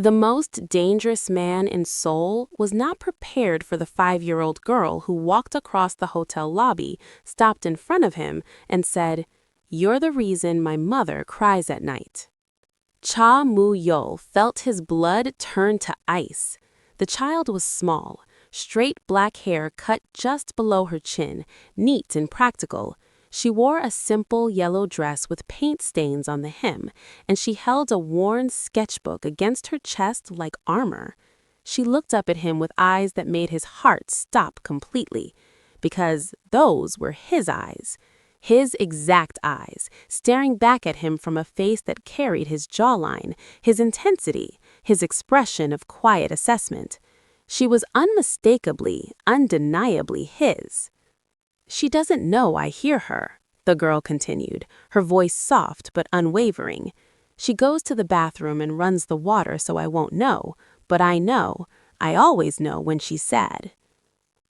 The most dangerous man in Seoul was not prepared for the 5-year-old girl who walked across the hotel lobby, stopped in front of him, and said, "You're the reason my mother cries at night." Cha Moo-yeol felt his blood turn to ice. The child was small, straight black hair cut just below her chin, neat and practical. She wore a simple yellow dress with paint stains on the hem, and she held a worn sketchbook against her chest like armor. She looked up at him with eyes that made his heart stop completely, because those were his eyes. His exact eyes, staring back at him from a face that carried his jawline, his intensity, his expression of quiet assessment. She was unmistakably, undeniably his. "She doesn't know I hear her," the girl continued, her voice soft but unwavering. "She goes to the bathroom and runs the water so I won't know, but I know. I always know when she's sad."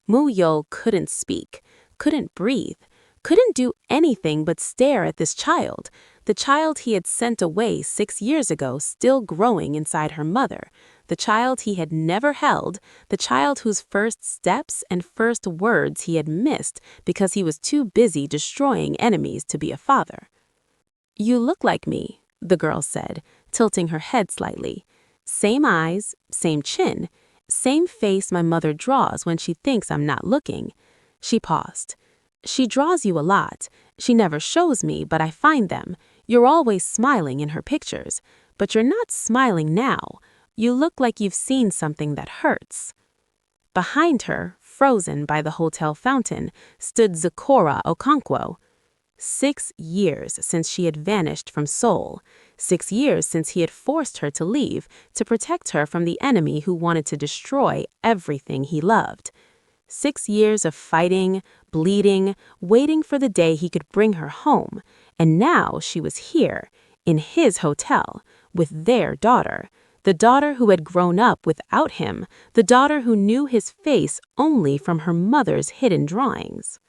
Moo-yeol couldn't speak, couldn't breathe, couldn't do anything but stare at this child, the child he had sent away 6 years ago, still growing inside her mother, the child he had never held, the child whose first steps and first words he had missed because he was too busy destroying enemies to be a father. "You look like me," the girl said, tilting her head slightly. "Same eyes, same chin, same face my mother draws when she thinks I'm not looking." She paused. "She draws you a lot. She never shows me, but I find them. You're always smiling in her pictures, but you're not smiling now. You look like you've seen something that hurts." Behind her, frozen by the hotel fountain, stood Zecora Okonkwo. 6 years since she had vanished from Seoul. 6 years since he had forced her to leave to protect her from the enemy who wanted to destroy everything he loved. 6 years of fighting, bleeding, waiting for the day he could bring her home. And now she was here, in his hotel, with their daughter. The daughter who had grown up without him, the daughter who knew his face only from her mother's hidden drawings.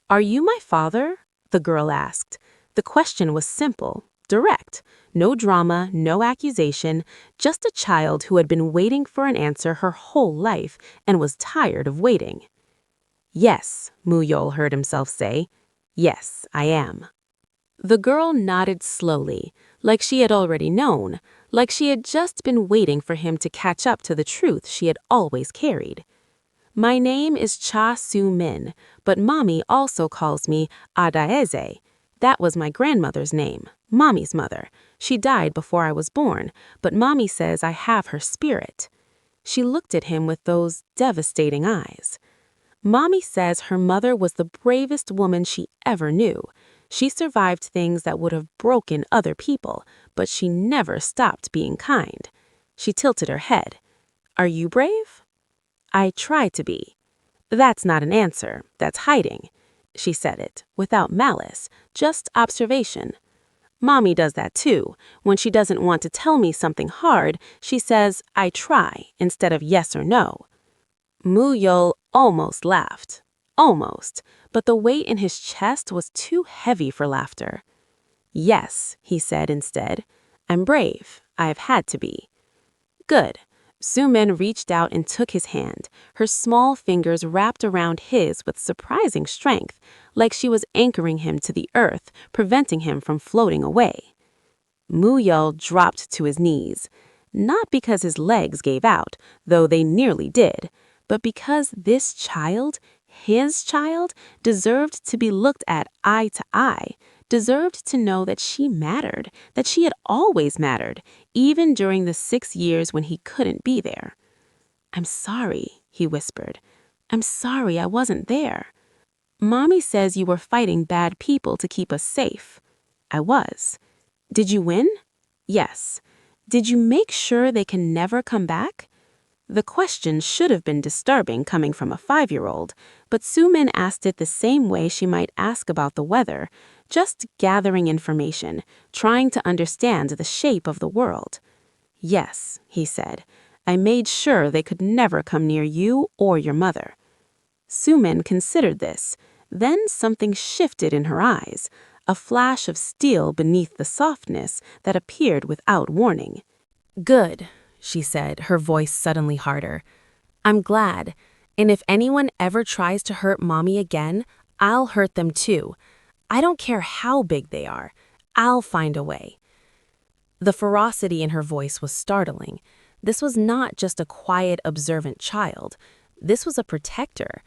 "Are you my father?" the girl asked. The question was simple, direct. No drama, no accusation, just a child who had been waiting for an answer her whole life and was tired of waiting. "Yes," Moo-yeol heard himself say. "Yes, I am." The girl nodded slowly, like she had already known, like she had just been waiting for him to catch up to the truth she had always carried. "My name is Cha Soo-min, but Mommy also calls me Adaeze. That was my grandmother's name, Mommy's mother. She died before I was born, but Mommy says I have her spirit." She looked at him with those devastating eyes. "Mommy says her mother was the bravest woman she ever knew. She survived things that would have broken other people, but she never stopped being kind." She tilted her head. "Are you brave?" "I try to be." "That's not an answer, that's hiding." She said it, without malice, just observation. "Mommy does that too. When she doesn't want to tell me something hard, she says, 'I try,' instead of yes or no." Moo-yeol almost laughed. Almost. But the weight in his chest was too heavy for laughter. "Yes," he said instead. "I'm brave. I've had to be." "Good." Soo-min reached out and took his hand, her small fingers wrapped around his with surprising strength, like she was anchoring him to the earth, preventing him from floating away. Moo-yeol dropped to his knees, not because his legs gave out, though they nearly did, but because this child, his child, deserved to be looked at eye to eye, deserved to know that she mattered, that she had always mattered, even during the 6 years when he couldn't be there. "I'm sorry," he whispered. "I'm sorry I wasn't there. Mommy says you were fighting bad people to keep us safe." "I was." "Did you win?" "Yes." "Did you make sure they can never come back?" The question should have been disturbing coming from a 5-year-old, but Soo-min asked it the same way she might ask about the weather, just gathering information, trying to understand the shape of the world. "Yes," he said. "I made sure they could never come near you or your mother." Soo-min considered this. Then something shifted in her eyes, a flash of steel beneath the softness that appeared without warning. "Good. she said, her voice suddenly harder. I'm glad. And if anyone ever tries to hurt Mommy again, I'll hurt them too. I don't care how big they are. I'll find a way. The ferocity in her voice was startling. This was not just a quiet, observant child. This was a protector,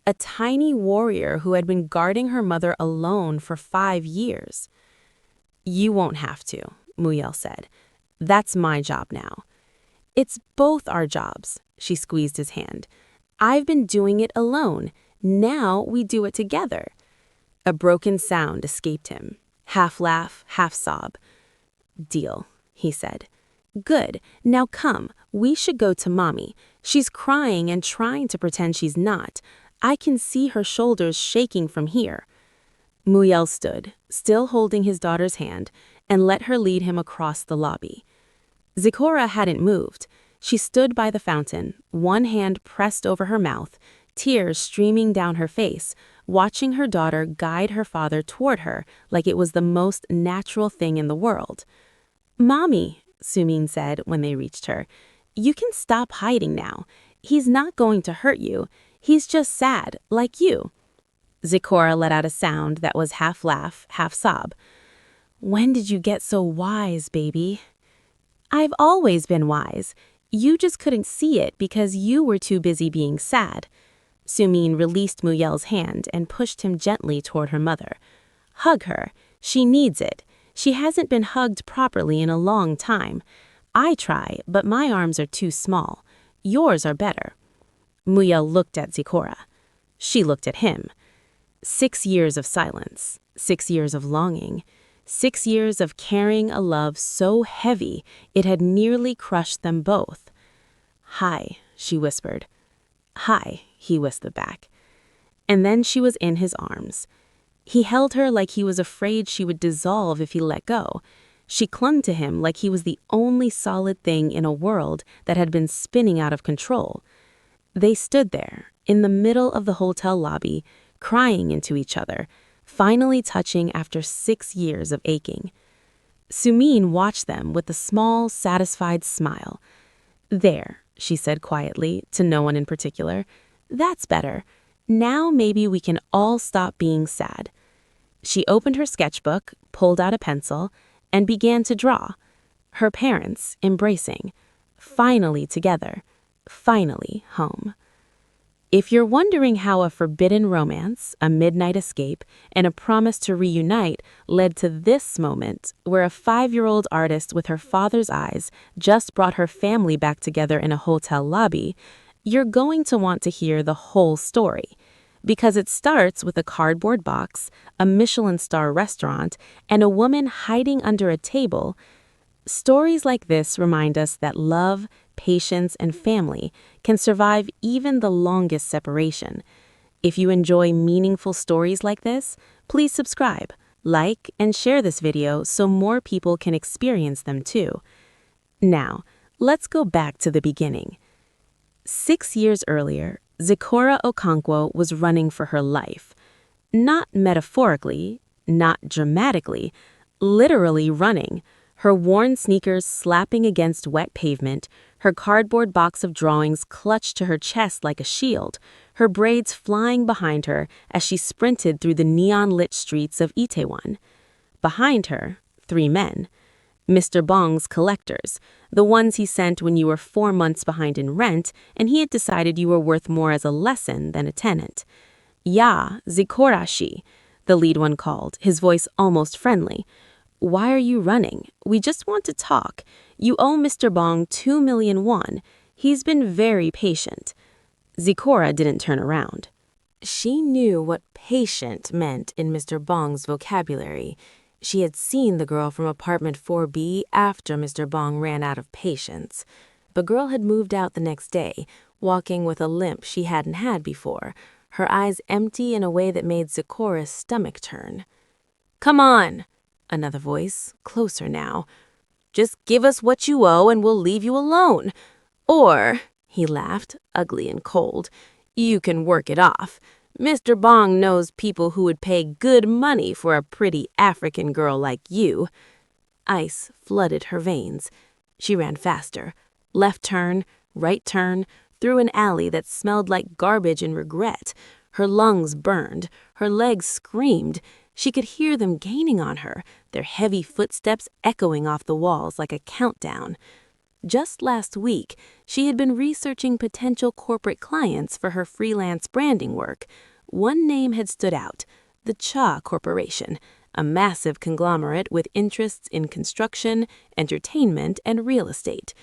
a tiny warrior who had been guarding her mother alone for 5 years. You won't have to, Muyel said. That's my job now. It's both our jobs, she squeezed his hand. I've been doing it alone. Now we do it together. A broken sound escaped him, half laugh, half sob. Deal, he said. Good. Now come, we should go to Mommy. She's crying and trying to pretend she's not. I can see her shoulders shaking from here. Muyel stood, still holding his daughter's hand, and let her lead him across the lobby. Zikora hadn't moved. She stood by the fountain, one hand pressed over her mouth, tears streaming down her face, watching her daughter guide her father toward her like it was the most natural thing in the world. Mommy, Sumin said when they reached her, you can stop hiding now. He's not going to hurt you. He's just sad, like you. Zikora let out a sound that was half laugh, half sob. When did you get so wise, baby? I've always been wise. You just couldn't see it because you were too busy being sad. Sumin released Muyel's hand and pushed him gently toward her mother. Hug her. She needs it. She hasn't been hugged properly in a long time. I try, but my arms are too small. Yours are better. Muyel looked at Zikora. She looked at him. 6 years of silence, 6 years of longing, 6 years of carrying a love so heavy it had nearly crushed them both. Hi, she whispered. Hi, he whispered back. And then she was in his arms. He held her like he was afraid she would dissolve if he let go. She clung to him like he was the only solid thing in a world that had been spinning out of control. They stood there, in the middle of the hotel lobby, crying into each other, finally touching after 6 years of aching. Sumin watched them with a small, satisfied smile. There, she said quietly, to no one in particular. That's better. Now maybe we can all stop being sad. She opened her sketchbook, pulled out a pencil, and began to draw. Her parents embracing. Finally together. Finally home. If you're wondering how a forbidden romance, a midnight escape, and a promise to reunite led to this moment where a 5-year-old artist with her father's eyes just brought her family back together in a hotel lobby, you're going to want to hear the whole story. Because it starts with a cardboard box, a Michelin star restaurant, and a woman hiding under a table. Stories like this remind us that love, patience, and family can survive even the longest separation. If you enjoy meaningful stories like this, please subscribe, like, and share this video so more people can experience them too. Now, let's go back to the beginning. 6 years earlier, Zikora Okonkwo was running for her life. Not metaphorically, not dramatically, literally running. Her worn sneakers slapping against wet pavement, her cardboard box of drawings clutched to her chest like a shield, her braids flying behind her as she sprinted through the neon-lit streets of Itaewon. Behind her, 3 men. Mr. Bong's collectors, the ones he sent when you were 4 months behind in rent and he had decided you were worth more as a lesson than a tenant. Ya, Zikorashi, the lead one called, his voice almost friendly. Why are you running? We just want to talk. You owe Mr. Bong 2 million won. He's been very patient. Zikora didn't turn around. She knew what patient meant in Mr. Bong's vocabulary. She had seen the girl from apartment 4B after Mr. Bong ran out of patience. The girl had moved out the next day, walking with a limp she hadn't had before, her eyes empty in a way that made Zikora's stomach turn. Come on! Another voice, closer now. Just give us what you owe and we'll leave you alone. Or, he laughed, ugly and cold, you can work it off. Mr. Bong knows people who would pay good money for a pretty African girl like you. Ice flooded her veins. She ran faster. Left turn, right turn, through an alley that smelled like garbage and regret. Her lungs burned, her legs screamed. She could hear them gaining on her, their heavy footsteps echoing off the walls like a countdown. Just last week, she had been researching potential corporate clients for her freelance branding work. One name had stood out, the Cha Corporation, a massive conglomerate with interests in construction, entertainment, and real estate.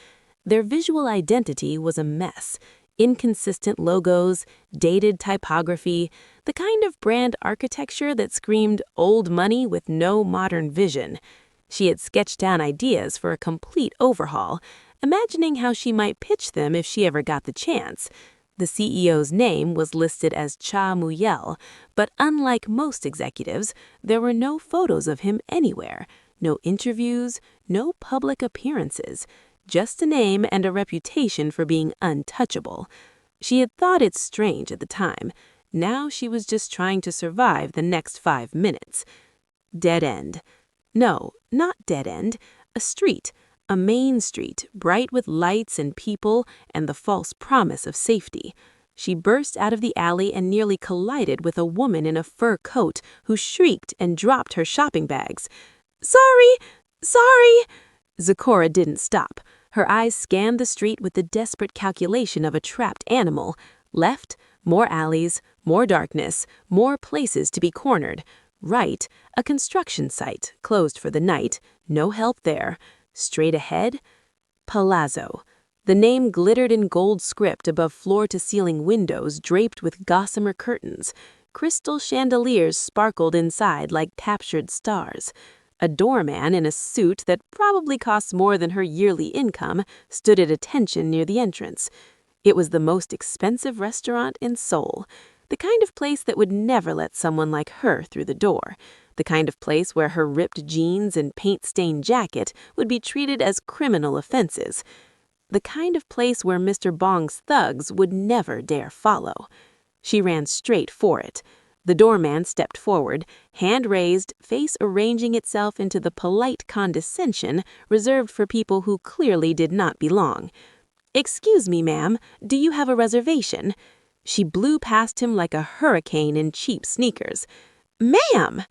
Their visual identity was a mess. Inconsistent logos, dated typography, the kind of brand architecture that screamed old money with no modern vision. She had sketched down ideas for a complete overhaul, imagining how she might pitch them if she ever got the chance. The CEO's name was listed as Cha Muyel, but unlike most executives, there were no photos of him anywhere, no interviews, no public appearances, just a name and a reputation for being untouchable. She had thought it strange at the time. Now she was just trying to survive the next 5 minutes. Dead end. No, not dead end. A street. A main street, bright with lights and people and the false promise of safety. She burst out of the alley and nearly collided with a woman in a fur coat who shrieked and dropped her shopping bags. "Sorry! Sorry!" Zecora didn't stop. Her eyes scanned the street with the desperate calculation of a trapped animal. Left, more alleys, more darkness, more places to be cornered. Right, a construction site, closed for the night, no help there. Straight ahead, Palazzo. The name glittered in gold script above floor-to-ceiling windows draped with gossamer curtains. Crystal chandeliers sparkled inside like captured stars. A doorman in a suit that probably cost more than her yearly income stood at attention near the entrance. It was the most expensive restaurant in Seoul, the kind of place that would never let someone like her through the door, the kind of place where her ripped jeans and paint-stained jacket would be treated as criminal offenses, the kind of place where Mr. Bong's thugs would never dare follow. She ran straight for it. The doorman stepped forward, hand raised, face arranging itself into the polite condescension reserved for people who clearly did not belong. "Excuse me, ma'am, do you have a reservation?" She blew past him like a hurricane in cheap sneakers. "Ma'am!"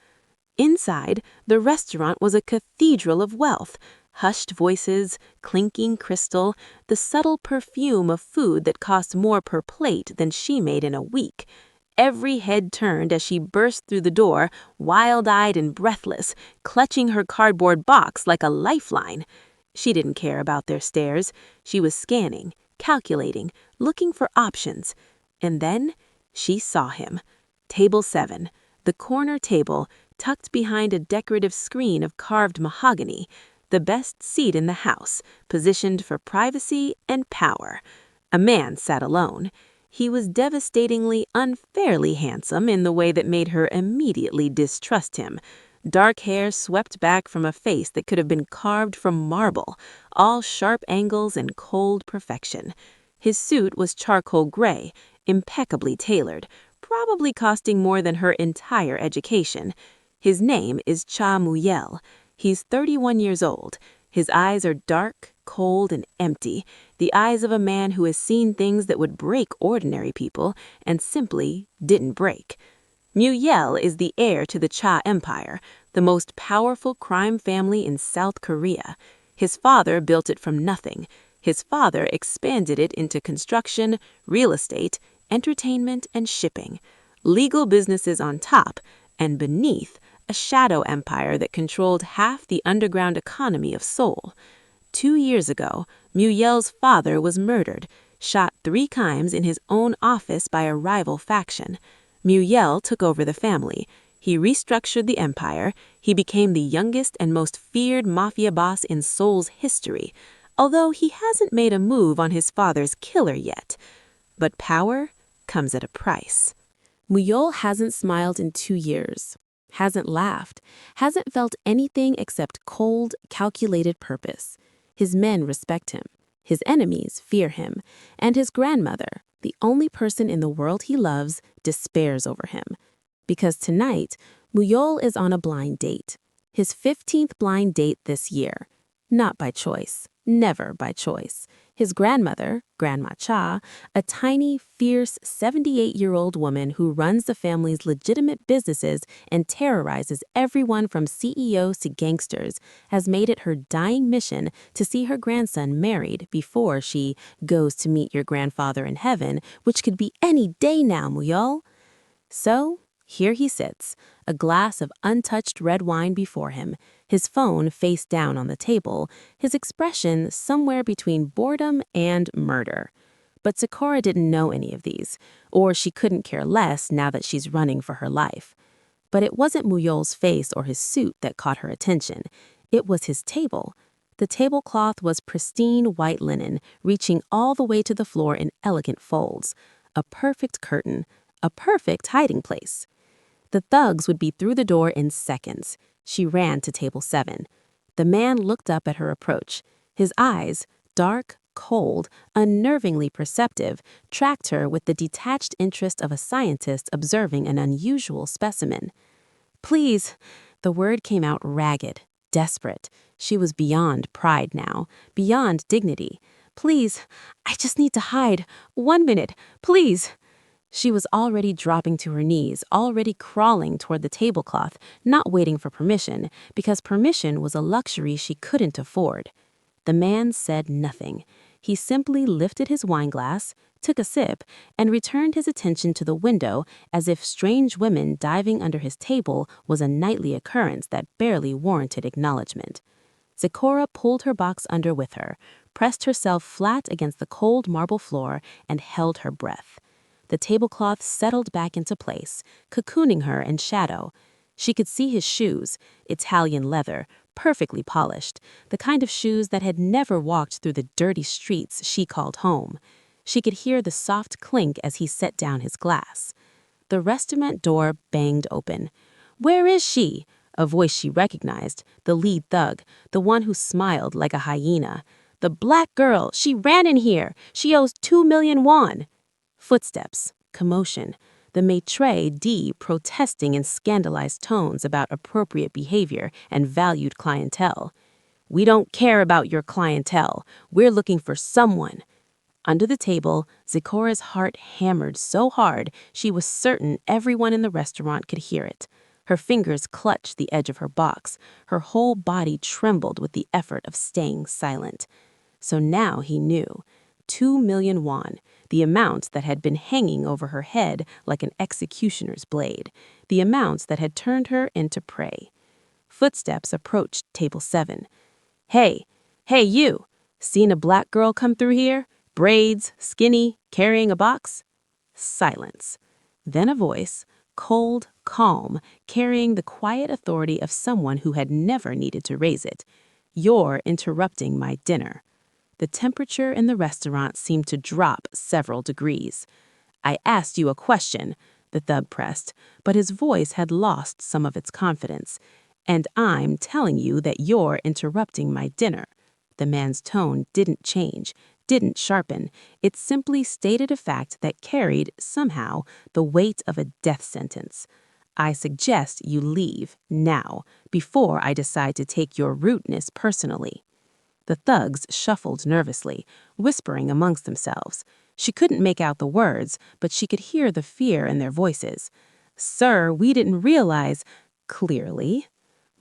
Inside, the restaurant was a cathedral of wealth. Hushed voices, clinking crystal, the subtle perfume of food that cost more per plate than she made in a week. Every head turned as she burst through the door, wild-eyed and breathless, clutching her cardboard box like a lifeline. She didn't care about their stares. She was scanning, calculating, looking for options. And then she saw him. Table 7, the corner table, tucked behind a decorative screen of carved mahogany, the best seat in the house, positioned for privacy and power. A man sat alone. He was devastatingly, unfairly handsome in the way that made her immediately distrust him. Dark hair swept back from a face that could have been carved from marble, all sharp angles and cold perfection. His suit was charcoal gray, impeccably tailored, probably costing more than her entire education. His name is Cha Muyel. He's 31 years old. His eyes are dark, cold, and empty, the eyes of a man who has seen things that would break ordinary people and simply didn't break. Muyel is the heir to the Cha Empire, the most powerful crime family in South Korea. His father built it from nothing. His father expanded it into construction, real estate, entertainment, and shipping. Legal businesses on top, and beneath, a shadow empire that controlled half the underground economy of Seoul. 2 years ago, Muyel's father was murdered, shot 3 times in his own office by a rival faction. Muyel took over the family. He restructured the empire. He became the youngest and most feared mafia boss in Seoul's history, although he hasn't made a move on his father's killer yet. But power comes at a price. Muyel hasn't smiled in 2 years. Hasn't laughed, hasn't felt anything except cold, calculated purpose. His men respect him, his enemies fear him, and his grandmother, the only person in the world he loves, despairs over him. Because tonight, Muyol is on a blind date, his 15th blind date this year. Not by choice, never by choice. His grandmother, Grandma Cha, a tiny, fierce 78-year-old woman who runs the family's legitimate businesses and terrorizes everyone from CEOs to gangsters, has made it her dying mission to see her grandson married before she goes to meet your grandfather in heaven, which could be any day now, Muyol. So, here he sits, a glass of untouched red wine before him, his phone face down on the table, his expression somewhere between boredom and murder. But Sakura didn't know any of these, or she couldn't care less now that she's running for her life. But it wasn't Muyol's face or his suit that caught her attention. It was his table. The tablecloth was pristine white linen, reaching all the way to the floor in elegant folds. A perfect curtain, a perfect hiding place. The thugs would be through the door in seconds. She ran to table 7. The man looked up at her approach. His eyes, dark, cold, unnervingly perceptive, tracked her with the detached interest of a scientist observing an unusual specimen. "Please," the word came out ragged, desperate. She was beyond pride now, beyond dignity. "Please, I just need to hide. 1 minute, please." She was already dropping to her knees, already crawling toward the tablecloth, not waiting for permission, because permission was a luxury she couldn't afford. The man said nothing. He simply lifted his wineglass, took a sip, and returned his attention to the window as if strange women diving under his table was a nightly occurrence that barely warranted acknowledgement. Sakura pulled her box under with her, pressed herself flat against the cold marble floor, and held her breath. The tablecloth settled back into place, cocooning her in shadow. She could see his shoes, Italian leather, perfectly polished, the kind of shoes that had never walked through the dirty streets she called home. She could hear the soft clink as he set down his glass. The restaurant door banged open. "Where is she?" A voice she recognized, the lead thug, the one who smiled like a hyena. "The black girl, she ran in here. She owes 2 million won." Footsteps, commotion, the maitre d' protesting in scandalized tones about appropriate behavior and valued clientele. "We don't care about your clientele. We're looking for someone." Under the table, Zikora's heart hammered so hard she was certain everyone in the restaurant could hear it. Her fingers clutched the edge of her box. Her whole body trembled with the effort of staying silent. So now he knew. 2 million won, the amount that had been hanging over her head like an executioner's blade, the amount that had turned her into prey. Footsteps approached table 7. Hey you, seen a black girl come through here? Braids, skinny, carrying a box?" Silence. Then a voice, cold, calm, carrying the quiet authority of someone who had never needed to raise it. "You're interrupting my dinner." The temperature in the restaurant seemed to drop several degrees. "I asked you a question," the thug pressed, but his voice had lost some of its confidence. "And I'm telling you that you're interrupting my dinner." The man's tone didn't change, didn't sharpen. It simply stated a fact that carried, somehow, the weight of a death sentence. "I suggest you leave, now, before I decide to take your rudeness personally." The thugs shuffled nervously, whispering amongst themselves. She couldn't make out the words, but she could hear the fear in their voices. "Sir, we didn't realize—" Clearly.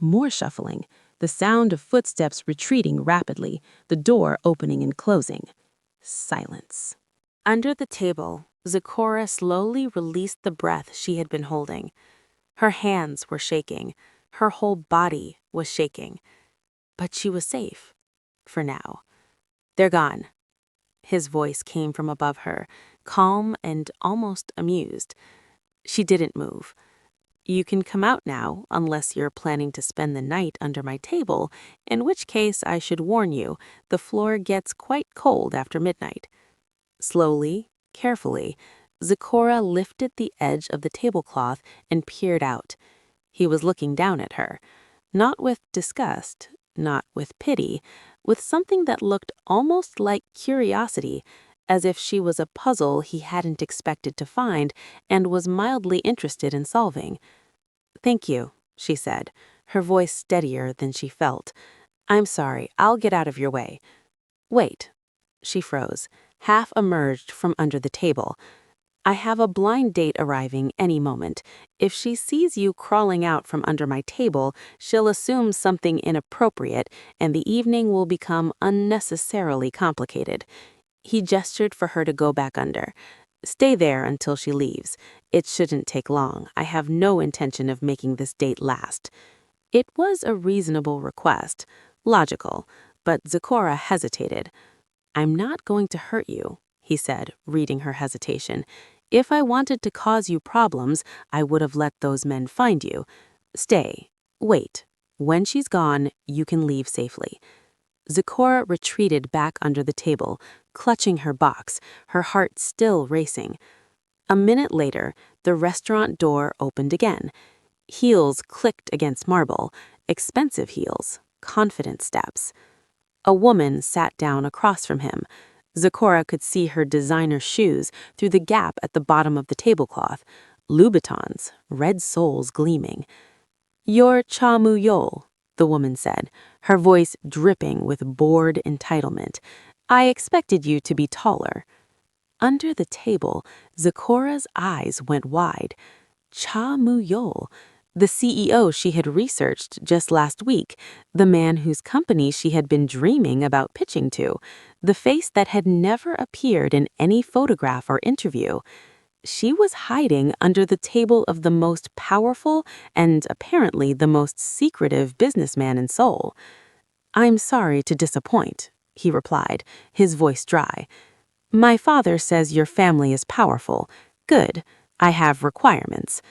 More shuffling, the sound of footsteps retreating rapidly, the door opening and closing. Silence. Under the table, Zikora slowly released the breath she had been holding. Her hands were shaking. Her whole body was shaking. But she was safe. For now. "They're gone." His voice came from above her, calm and almost amused. She didn't move. "You can come out now, unless you're planning to spend the night under my table, in which case I should warn you, the floor gets quite cold after midnight." Slowly, carefully, Zikora lifted the edge of the tablecloth and peered out. He was looking down at her, not with disgust, not with pity, with something that looked almost like curiosity, as if she was a puzzle he hadn't expected to find and was mildly interested in solving. "Thank you," she said, her voice steadier than she felt. "I'm sorry, I'll get out of your way. Wait, She froze, half emerged from under the table. I have a blind date arriving any moment. If she sees you crawling out from under my table, she'll assume something inappropriate, and the evening will become unnecessarily complicated. He gestured for her to go back under. Stay there until she leaves. It shouldn't take long. I have no intention of making this date last. It was a reasonable request, logical, but Zecora hesitated. I'm not going to hurt you, he said, reading her hesitation. If I wanted to cause you problems, I would have let those men find you. Stay. Wait. When she's gone, you can leave safely. Zecora retreated back under the table, clutching her box, her heart still racing. A minute later, the restaurant door opened again. Heels clicked against marble, expensive heels, confident steps. A woman sat down across from him. Zecora could see her designer shoes through the gap at the bottom of the tablecloth, Louboutins, red soles gleaming. You're Cha Mu-yol, the woman said, her voice dripping with bored entitlement. I expected you to be taller. Under the table, Zecora's eyes went wide. Cha Mu-yol, the CEO she had researched just last week, the man whose company she had been dreaming about pitching to, the face that had never appeared in any photograph or interview. She was hiding under the table of the most powerful and apparently the most secretive businessman in Seoul. I'm sorry to disappoint, he replied, his voice dry. My father says your family is powerful. Good. I have requirements.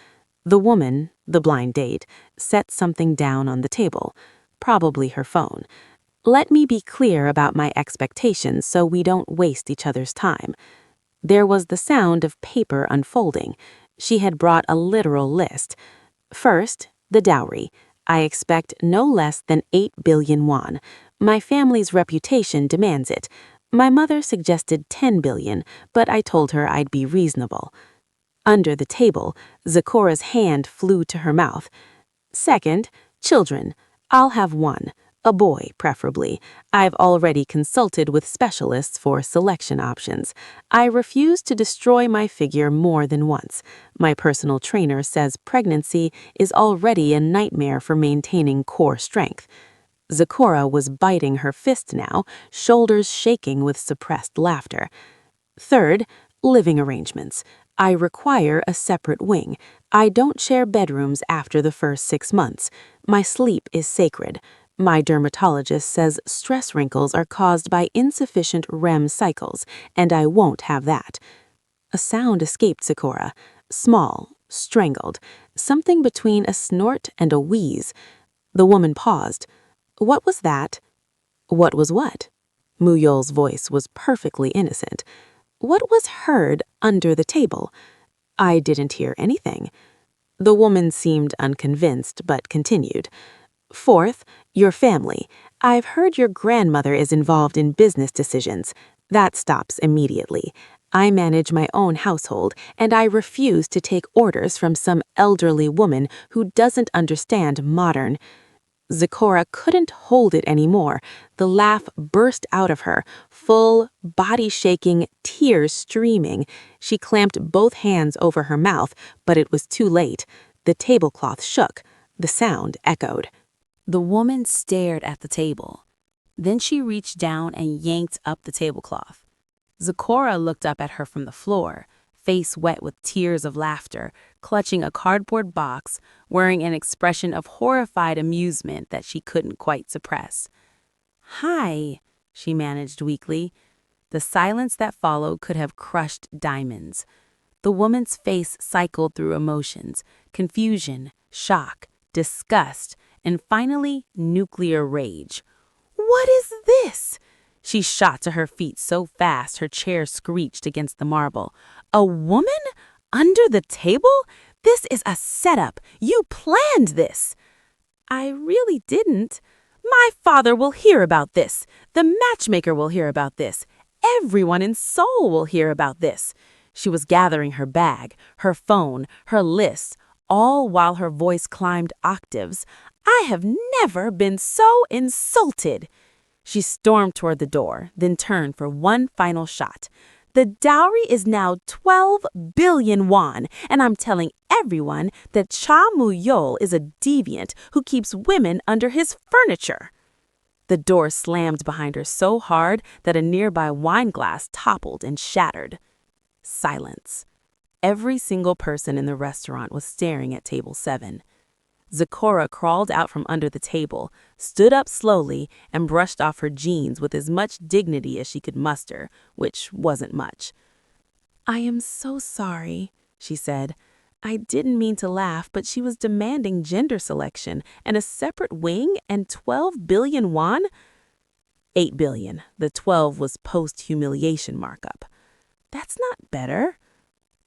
The woman, the blind date, set something down on the table, probably her phone. Let me be clear about my expectations so we don't waste each other's time. There was the sound of paper unfolding. She had brought a literal list. First, the dowry. I expect no less than 8 billion won. My family's reputation demands it. My mother suggested 10 billion, but I told her I'd be reasonable. Under the table, Zecora's hand flew to her mouth. Second, children. I'll have one. A boy, preferably. I've already consulted with specialists for selection options. I refuse to destroy my figure more than once. My personal trainer says pregnancy is already a nightmare for maintaining core strength. Zecora was biting her fist now, shoulders shaking with suppressed laughter. Third, living arrangements. I require a separate wing. I don't share bedrooms after the first 6 months. My sleep is sacred. My dermatologist says stress wrinkles are caused by insufficient REM cycles, and I won't have that. A sound escaped Zecora, small, strangled, something between a snort and a wheeze. The woman paused. What was that? What was what? Mu-yol's voice was perfectly innocent. What was heard under the table? I didn't hear anything. The woman seemed unconvinced, but continued. Fourth, your family. I've heard your grandmother is involved in business decisions. That stops immediately. I manage my own household, and I refuse to take orders from some elderly woman who doesn't understand modern. Zecora couldn't hold it anymore. The laugh burst out of her, full, body-shaking, tears streaming. She clamped both hands over her mouth, but it was too late. The tablecloth shook. The sound echoed. The woman stared at the table. Then she reached down and yanked up the tablecloth. Zecora looked up at her from the floor, face wet with tears of laughter, clutching a cardboard box, wearing an expression of horrified amusement that she couldn't quite suppress. Hi, she managed weakly. The silence that followed could have crushed diamonds. The woman's face cycled through emotions, confusion, shock, disgust, and finally nuclear rage. What is this? She shot to her feet so fast her chair screeched against the marble. A woman? Under the table? This is a setup. You planned this. I really didn't. My father will hear about this. The matchmaker will hear about this. Everyone in Seoul will hear about this. She was gathering her bag, her phone, her lists, all while her voice climbed octaves. I have never been so insulted. She stormed toward the door, then turned for one final shot. The dowry is now 12 billion won, and I'm telling everyone that Cha Mu-yeol is a deviant who keeps women under his furniture. The door slammed behind her so hard that a nearby wine glass toppled and shattered. Silence. Every single person in the restaurant was staring at table 7. Zecora crawled out from under the table, stood up slowly, and brushed off her jeans with as much dignity as she could muster, which wasn't much. "I am so sorry," she said. "I didn't mean to laugh, but she was demanding gender selection and a separate wing and 12 billion won?" 8 billion. The 12 was post-humiliation markup. "That's not better."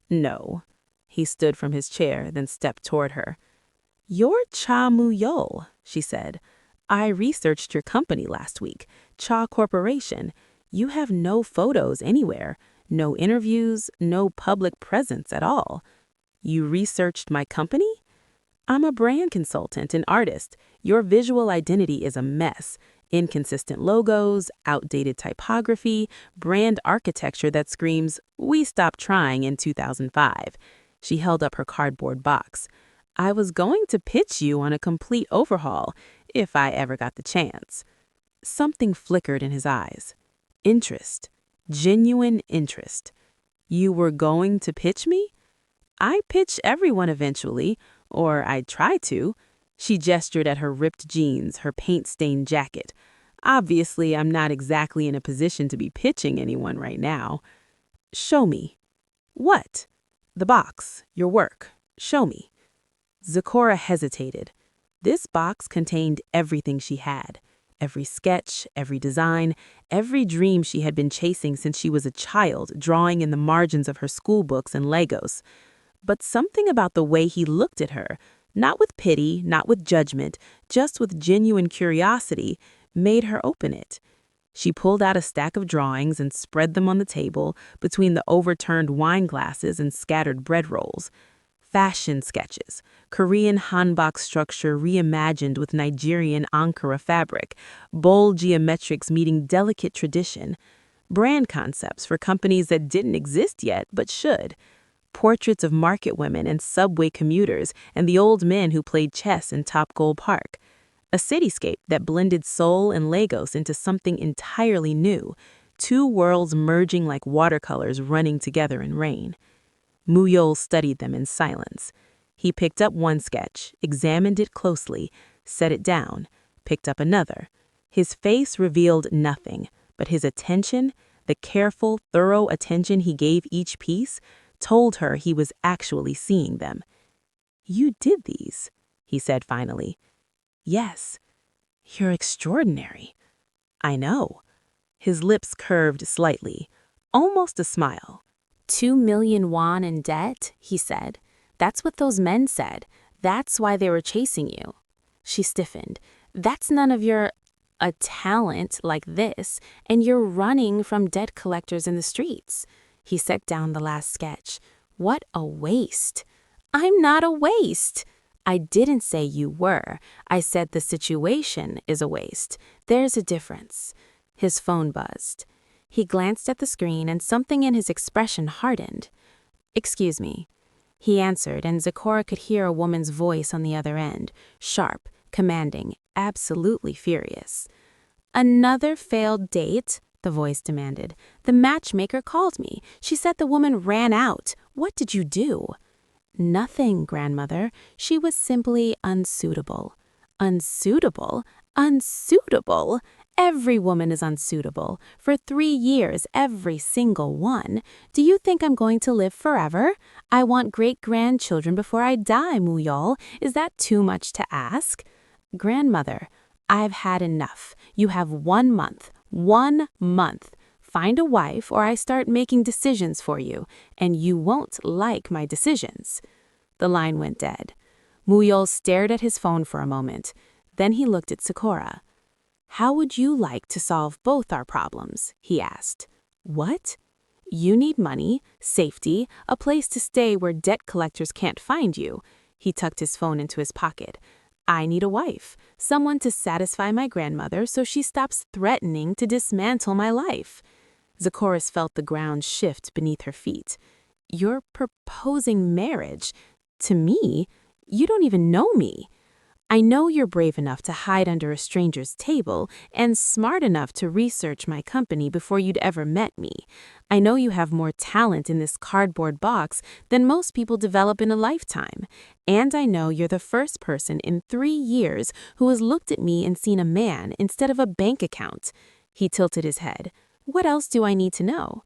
"No." He stood from his chair, then stepped toward her. "You're Cha Mu-yeol," she said. "I researched your company last week, Cha Corporation. You have no photos anywhere, no interviews, no public presence at all. You researched my company? I'm a brand consultant and artist. Your visual identity is a mess. Inconsistent logos, outdated typography, brand architecture that screams, 'We stopped trying in 2005. She held up her cardboard box. "I was going to pitch you on a complete overhaul, if I ever got the chance." Something flickered in his eyes. Interest. Genuine interest. "You were going to pitch me?" "I pitch everyone eventually, or I try to." She gestured at her ripped jeans, her paint-stained jacket. "Obviously, I'm not exactly in a position to be pitching anyone right now." "Show me." "What?" "The box. Your work. Show me." Zecora hesitated. This box contained everything she had. Every sketch, every design, every dream she had been chasing since she was a child, drawing in the margins of her school books and Legos. But something about the way he looked at her, not with pity, not with judgment, just with genuine curiosity, made her open it. She pulled out a stack of drawings and spread them on the table between the overturned wine glasses and scattered bread rolls. Fashion sketches, Korean hanbok structure reimagined with Nigerian Ankara fabric, bold geometrics meeting delicate tradition, brand concepts for companies that didn't exist yet but should, portraits of market women and subway commuters and the old men who played chess in Top Goal Park, a cityscape that blended Seoul and Lagos into something entirely new, two worlds merging like watercolors running together in rain. Mu-yeol studied them in silence. He picked up one sketch, examined it closely, set it down, picked up another. His face revealed nothing, but his attention, the careful, thorough attention he gave each piece, told her he was actually seeing them. "You did these," he said finally. "Yes." "You're extraordinary." "I know." His lips curved slightly, almost a smile. 2 million won in debt, he said. "That's what those men said. That's why they were chasing you." She stiffened. "That's none of your a talent like this, and you're running from debt collectors in the streets." He set down the last sketch. "What a waste." "I'm not a waste." "I didn't say you were. I said the situation is a waste. There's a difference." His phone buzzed. He glanced at the screen and something in his expression hardened. "Excuse me." He answered, and Zecora could hear a woman's voice on the other end, sharp, commanding, absolutely furious. "Another failed date?" the voice demanded. "The matchmaker called me. She said the woman ran out. What did you do?" "Nothing, grandmother. She was simply unsuitable." "Unsuitable? Unsuitable? Every woman is unsuitable. For 3 years, every single one. Do you think I'm going to live forever? I want great-grandchildren before I die, Mu-yeol. Is that too much to ask?" "Grandmother, I've had enough. You have 1 month. 1 month. Find a wife or I start making decisions for you, and you won't like my decisions." The line went dead. Mu-yeol stared at his phone for a moment. Then he looked at Zecora. "How would you like to solve both our problems?" he asked. "What?" "You need money, safety, a place to stay where debt collectors can't find you." He tucked his phone into his pocket. I need a wife, someone to satisfy my grandmother so she stops threatening to dismantle my life. Zikoris felt the ground shift beneath her feet. You're proposing marriage? To me? You don't even know me. I know you're brave enough to hide under a stranger's table and smart enough to research my company before you'd ever met me. I know you have more talent in this cardboard box than most people develop in a lifetime. And I know you're the first person in 3 years who has looked at me and seen a man instead of a bank account. He tilted his head. What else do I need to know?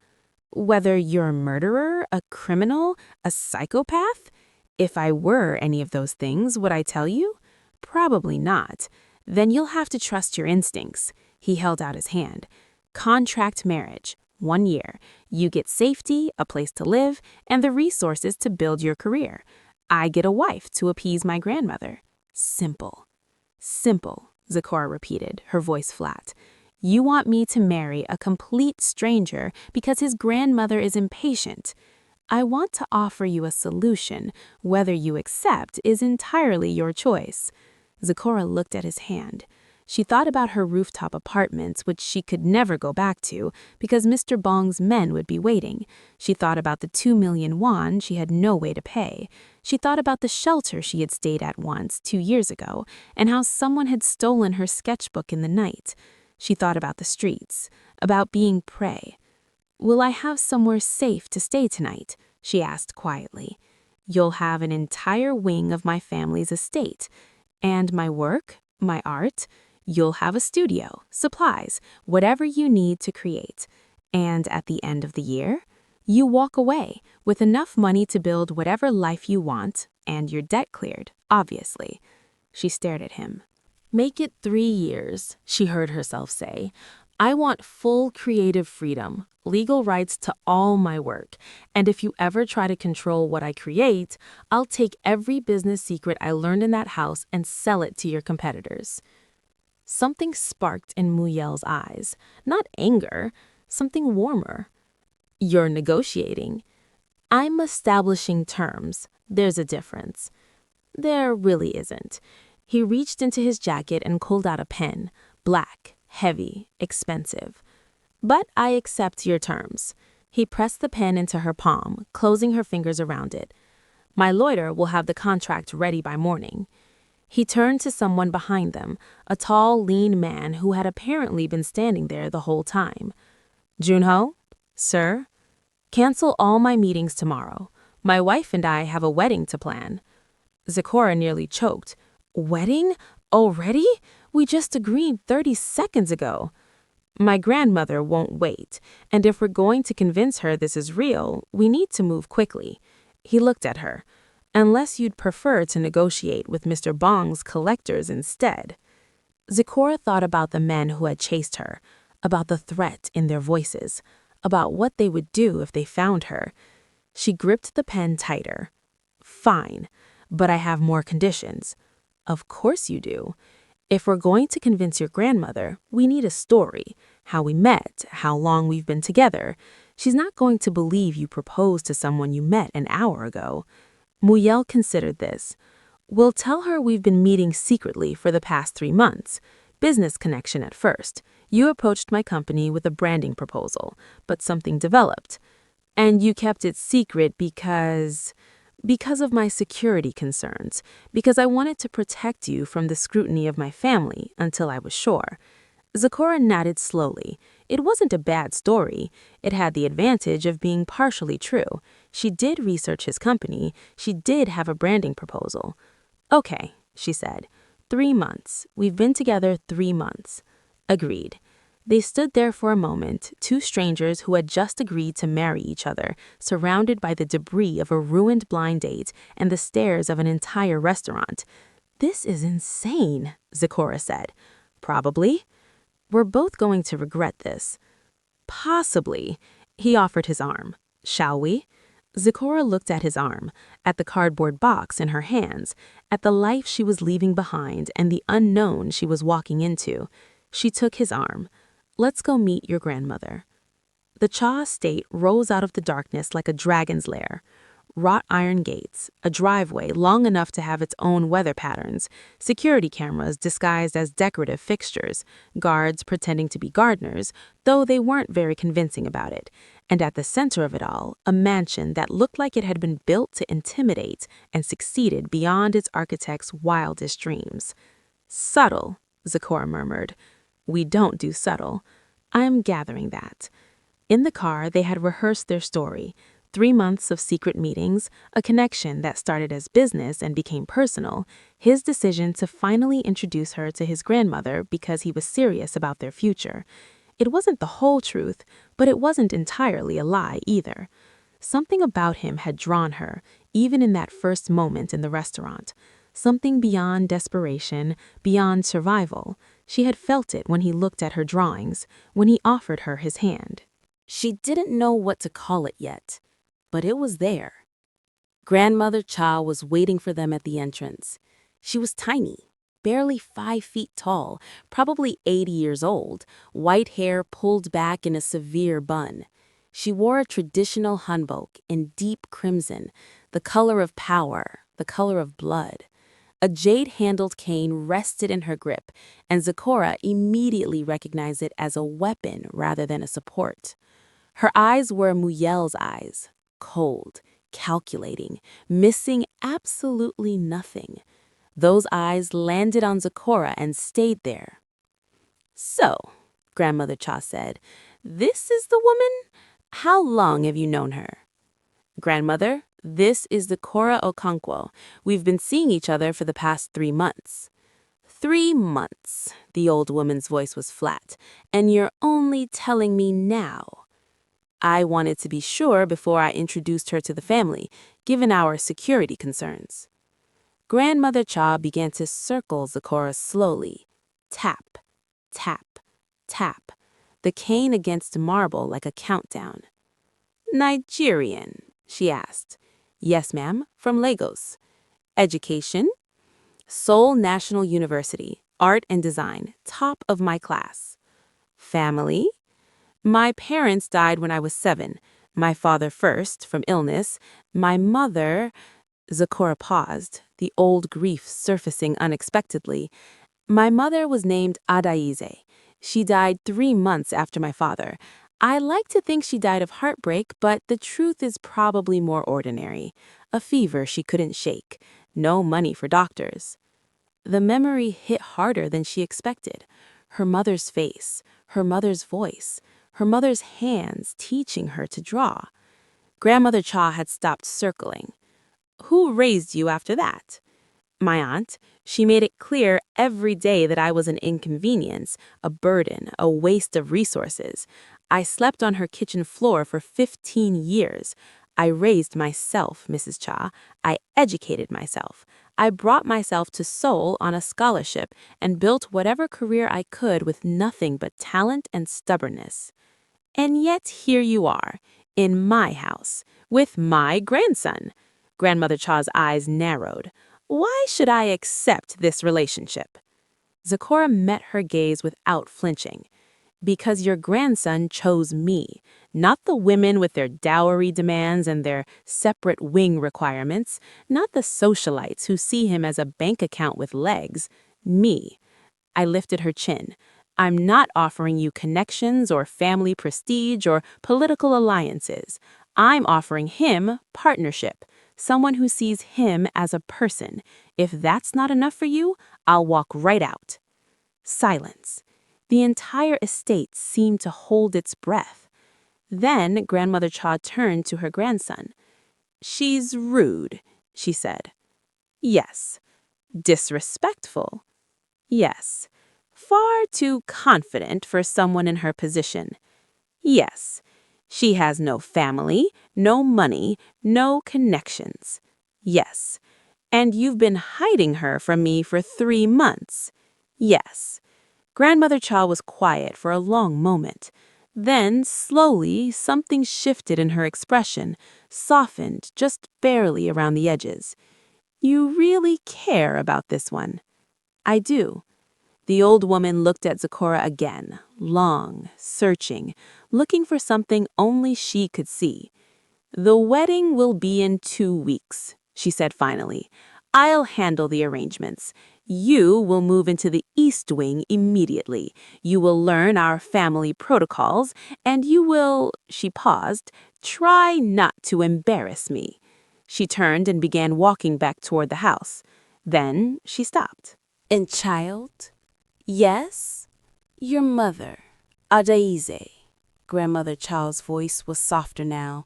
Whether you're a murderer, a criminal, a psychopath? If I were any of those things, would I tell you? Probably not. Then you'll have to trust your instincts. He held out his hand. Contract marriage. 1 year. You get safety, a place to live, and the resources to build your career. I get a wife to appease my grandmother. Simple. Simple, Zikora repeated, her voice flat. You want me to marry a complete stranger because his grandmother is impatient. I want to offer you a solution. Whether you accept is entirely your choice. Zikora looked at his hand. She thought about her rooftop apartments, which she could never go back to because Mr. Bong's men would be waiting. She thought about the 2 million won she had no way to pay. She thought about the shelter she had stayed at once 2 years ago and how someone had stolen her sketchbook in the night. She thought about the streets, about being prey. Will I have somewhere safe to stay tonight? She asked quietly. You'll have an entire wing of my family's estate. And my work, my art, you'll have a studio, supplies, whatever you need to create. And at the end of the year, you walk away with enough money to build whatever life you want, and your debt cleared, obviously. She stared at him. Make it 3 years, she heard herself say. I want full creative freedom, legal rights to all my work, and if you ever try to control what I create, I'll take every business secret I learned in that house and sell it to your competitors. Something sparked in Muyel's eyes, not anger, something warmer. You're negotiating. I'm establishing terms. There's a difference. There really isn't. He reached into his jacket and pulled out a pen, black, heavy, expensive. But I accept your terms. He pressed the pen into her palm, closing her fingers around it. My lawyer will have the contract ready by morning. He turned to someone behind them, a tall, lean man who had apparently been standing there the whole time. Junho? Sir? Cancel all my meetings tomorrow. My wife and I have a wedding to plan. Zikora nearly choked. Wedding? Already? We just agreed 30 seconds ago. My grandmother won't wait, and if we're going to convince her this is real, we need to move quickly. He looked at her. Unless you'd prefer to negotiate with Mr. Bong's collectors instead. Zikora thought about the men who had chased her, about the threat in their voices, about what they would do if they found her. She gripped the pen tighter. Fine, but I have more conditions. Of course you do. If we're going to convince your grandmother, we need a story. How we met, how long we've been together. She's not going to believe you proposed to someone you met an hour ago. Muyel considered this. We'll tell her we've been meeting secretly for the past 3 months. Business connection at first. You approached my company with a branding proposal, but something developed. And you kept it secret because of my security concerns, because I wanted to protect you from the scrutiny of my family until I was sure. Zikora nodded slowly. It wasn't a bad story. It had the advantage of being partially true. She did research his company. She did have a branding proposal. Okay, she said. 3 months. We've been together 3 months. Agreed. They stood there for a moment, 2 strangers who had just agreed to marry each other, surrounded by the debris of a ruined blind date and the stares of an entire restaurant. This is insane, Zikora said. Probably. We're both going to regret this. Possibly. He offered his arm. Shall we? Zikora looked at his arm, at the cardboard box in her hands, at the life she was leaving behind and the unknown she was walking into. She took his arm. Let's go meet your grandmother. The Cha estate rose out of the darkness like a dragon's lair. wrought iron gates, a driveway long enough to have its own weather patterns, security cameras disguised as decorative fixtures, guards pretending to be gardeners, though they weren't very convincing about it, and at the center of it all, a mansion that looked like it had been built to intimidate and succeeded beyond its architect's wildest dreams. Subtle, Zecora murmured. We don't do subtle. I'm gathering that. In the car, they had rehearsed their story. 3 months of secret meetings, a connection that started as business and became personal, his decision to finally introduce her to his grandmother because he was serious about their future. It wasn't the whole truth, but it wasn't entirely a lie either. Something about him had drawn her, even in that first moment in the restaurant. Something beyond desperation, beyond survival. She had felt it when he looked at her drawings, when he offered her his hand. She didn't know what to call it yet, but it was there. Grandmother Cha was waiting for them at the entrance. She was tiny, barely 5 feet tall, probably 80 years old, white hair pulled back in a severe bun. She wore a traditional hanbok in deep crimson, the color of power, the color of blood. A jade-handled cane rested in her grip, and Zecora immediately recognized it as a weapon rather than a support. Her eyes were Muyel's eyes, cold, calculating, missing absolutely nothing. Those eyes landed on Zecora and stayed there. So, Grandmother Cha said, this is the woman? How long have you known her? Grandmother, this is Zecora Okonkwo. We've been seeing each other for the past 3 months. 3 months, the old woman's voice was flat, and you're only telling me now. I wanted to be sure before I introduced her to the family, given our security concerns. Grandmother Cha began to circle Zecora slowly. Tap, tap, tap. The cane against marble like a countdown. Nigerian, she asked. Yes, ma'am, from Lagos. Education? Seoul National University, Art and Design, top of my class. Family? My parents died when I was 7. My father first, from illness. My mother... Zecora paused, the old grief surfacing unexpectedly. My mother was named Adaize. She died 3 months after my father. I like to think she died of heartbreak, but the truth is probably more ordinary. A fever she couldn't shake. No money for doctors. The memory hit harder than she expected. Her mother's face, her mother's voice, her mother's hands teaching her to draw. Grandmother Cha had stopped circling. Who raised you after that? My aunt. She made it clear every day that I was an inconvenience, a burden, a waste of resources. I slept on her kitchen floor for 15 years. I raised myself, Mrs. Cha. I educated myself. I brought myself to Seoul on a scholarship and built whatever career I could with nothing but talent and stubbornness. And yet here you are, in my house, with my grandson. Grandmother Cha's eyes narrowed. Why should I accept this relationship? Zecora met her gaze without flinching. Because your grandson chose me, not the women with their dowry demands and their separate wing requirements, not the socialites who see him as a bank account with legs. Me. I lifted her chin. I'm not offering you connections or family prestige or political alliances. I'm offering him partnership. Someone who sees him as a person. If that's not enough for you, I'll walk right out. Silence. The entire estate seemed to hold its breath. Then Grandmother Cha turned to her grandson. She's rude, she said. Yes. Disrespectful. Yes. Far too confident for someone in her position. Yes. She has no family, no money, no connections. Yes. And you've been hiding her from me for 3 months. Yes. Grandmother Cha was quiet for a long moment. Then, slowly, something shifted in her expression, softened just barely around the edges. You really care about this one. I do. The old woman looked at Zecora again, long, searching, looking for something only she could see. The wedding will be in 2 weeks, she said finally. I'll handle the arrangements. You will move into the East Wing immediately. You will learn our family protocols, and you will, she paused, try not to embarrass me. She turned and began walking back toward the house. Then she stopped. And child? Yes? Your mother, Adaize. Grandmother Chow's voice was softer now.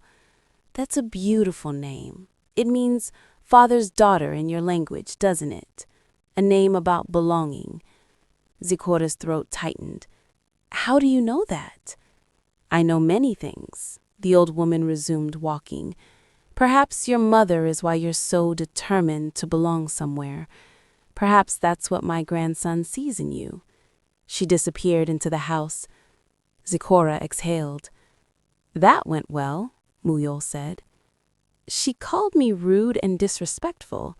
That's a beautiful name. It means father's daughter in your language, doesn't it? A name about belonging. Zikora's throat tightened. How do you know that? I know many things, the old woman resumed walking. Perhaps your mother is why you're so determined to belong somewhere. Perhaps that's what my grandson sees in you. She disappeared into the house. Zikora exhaled. That went well, Muyol said. She called me rude and disrespectful.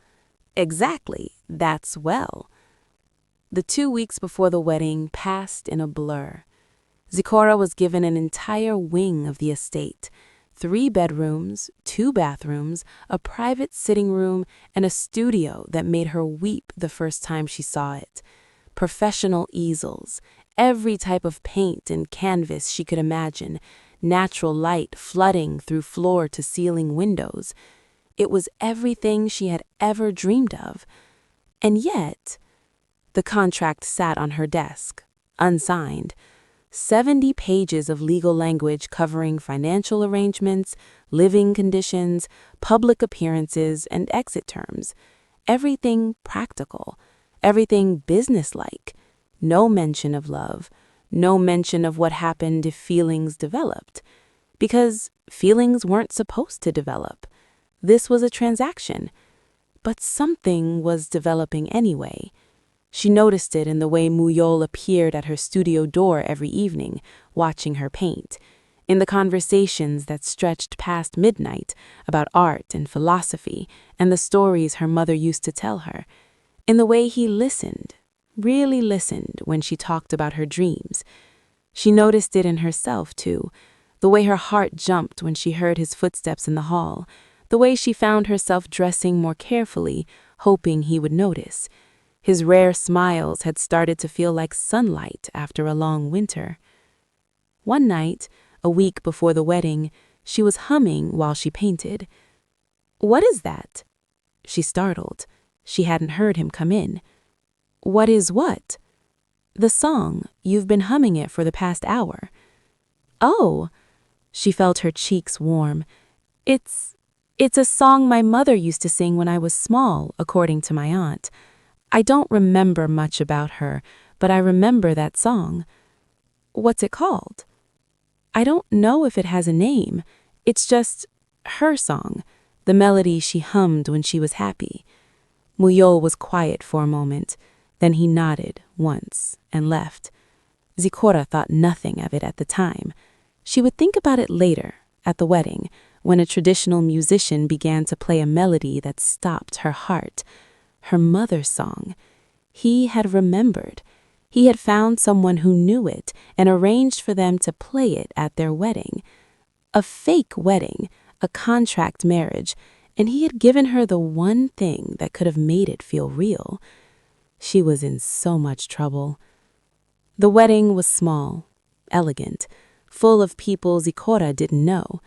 Exactly, that's well. The 2 weeks before the wedding passed in a blur. Zikora was given an entire wing of the estate. 3 bedrooms, 2 bathrooms, a private sitting room, and a studio that made her weep the first time she saw it. Professional easels, every type of paint and canvas she could imagine, natural light flooding through floor-to-ceiling windows. It was everything she had ever dreamed of. And yet, the contract sat on her desk, unsigned. 70 pages of legal language covering financial arrangements, living conditions, public appearances, and exit terms. Everything practical, everything businesslike. No mention of love, no mention of what happened if feelings developed. Because feelings weren't supposed to develop. This was a transaction. But something was developing anyway. She noticed it in the way Muyol appeared at her studio door every evening, watching her paint, in the conversations that stretched past midnight about art and philosophy and the stories her mother used to tell her, in the way he listened, really listened when she talked about her dreams. She noticed it in herself, too, the way her heart jumped when she heard his footsteps in the hall, the way she found herself dressing more carefully, hoping he would notice. His rare smiles had started to feel like sunlight after a long winter. One night, a week before the wedding, she was humming while she painted. "What is that?" She startled. She hadn't heard him come in. "What is what?" "The song. You've been humming it for the past hour." "Oh!" She felt her cheeks warm. It's a song my mother used to sing when I was small, according to my aunt. I don't remember much about her, but I remember that song." "What's it called?" "I don't know if it has a name. It's just her song, the melody she hummed when she was happy." Muyol was quiet for a moment. Then he nodded once and left. Zikora thought nothing of it at the time. She would think about it later, at the wedding, when a traditional musician began to play a melody that stopped her heart. Her mother's song. He had remembered. He had found someone who knew it and arranged for them to play it at their wedding. A fake wedding, a contract marriage, and he had given her the one thing that could have made it feel real. She was in so much trouble. The wedding was small, elegant, full of people Zikora didn't know.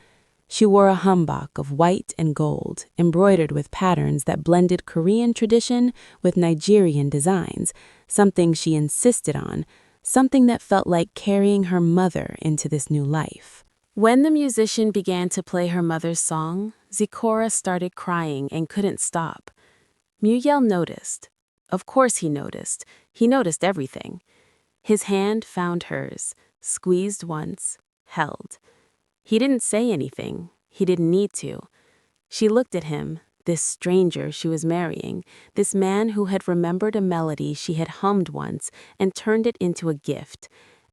She wore a hanbok of white and gold, embroidered with patterns that blended Korean tradition with Nigerian designs, something she insisted on, something that felt like carrying her mother into this new life. When the musician began to play her mother's song, Zikora started crying and couldn't stop. Muyel noticed. Of course he noticed. He noticed everything. His hand found hers, squeezed once, held. He didn't say anything. He didn't need to. She looked at him, this stranger she was marrying, this man who had remembered a melody she had hummed once and turned it into a gift,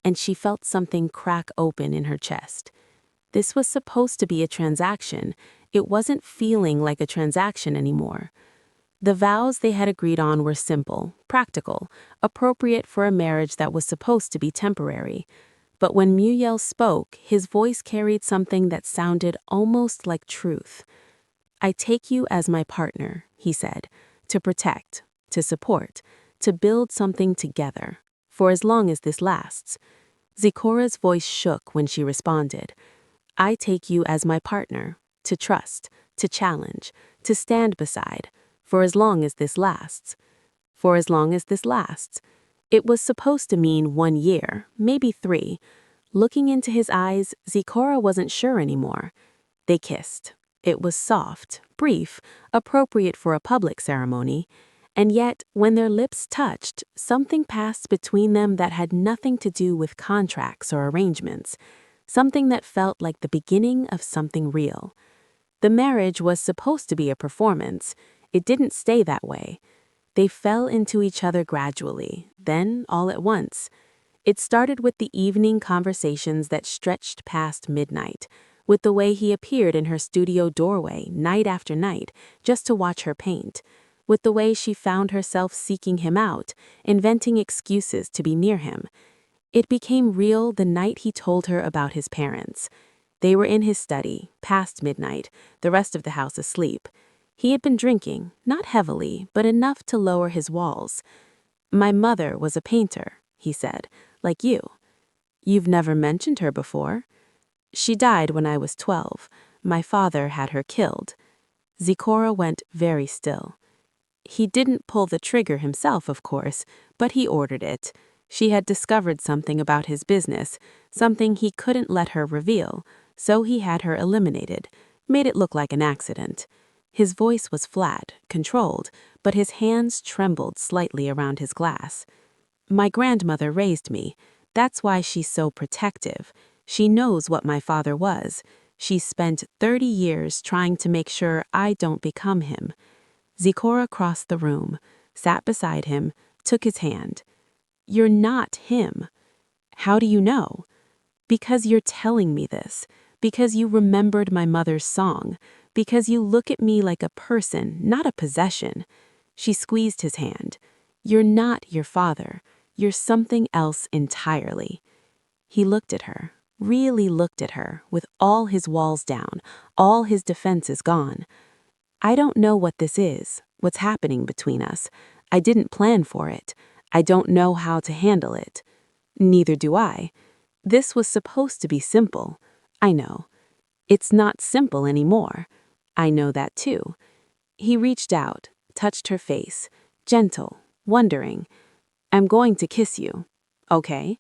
and she felt something crack open in her chest. This was supposed to be a transaction. It wasn't feeling like a transaction anymore. The vows they had agreed on were simple, practical, appropriate for a marriage that was supposed to be temporary. But when Muyel spoke, his voice carried something that sounded almost like truth. I take you as my partner, he said, to protect, to support, to build something together, for as long as this lasts. Zikora's voice shook when she responded. I take you as my partner, to trust, to challenge, to stand beside, for as long as this lasts. For as long as this lasts. It was supposed to mean 1 year, maybe 3. Looking into his eyes, Zikora wasn't sure anymore. They kissed. It was soft, brief, appropriate for a public ceremony. And yet, when their lips touched, something passed between them that had nothing to do with contracts or arrangements. Something that felt like the beginning of something real. The marriage was supposed to be a performance. It didn't stay that way. They fell into each other gradually, then all at once. It started with the evening conversations that stretched past midnight, with the way he appeared in her studio doorway night after night just to watch her paint, with the way she found herself seeking him out, inventing excuses to be near him. It became real the night he told her about his parents. They were in his study, past midnight, the rest of the house asleep. He had been drinking, not heavily, but enough to lower his walls. My mother was a painter, he said, like you. You've never mentioned her before. She died when I was 12. My father had her killed. Zikora went very still. He didn't pull the trigger himself, of course, but he ordered it. She had discovered something about his business, something he couldn't let her reveal, so he had her eliminated, made it look like an accident. His voice was flat, controlled, but his hands trembled slightly around his glass. My grandmother raised me. That's why she's so protective. She knows what my father was. She spent 30 years trying to make sure I don't become him. Zikora crossed the room, sat beside him, took his hand. You're not him. How do you know? Because you're telling me this. Because you remembered my mother's song. Because you look at me like a person, not a possession. She squeezed his hand. You're not your father. You're something else entirely. He looked at her, really looked at her, with all his walls down, all his defenses gone. I don't know what this is, what's happening between us. I didn't plan for it. I don't know how to handle it. Neither do I. This was supposed to be simple. I know. It's not simple anymore. I know that too. He reached out, touched her face, gentle, wondering. I'm going to kiss you. Okay?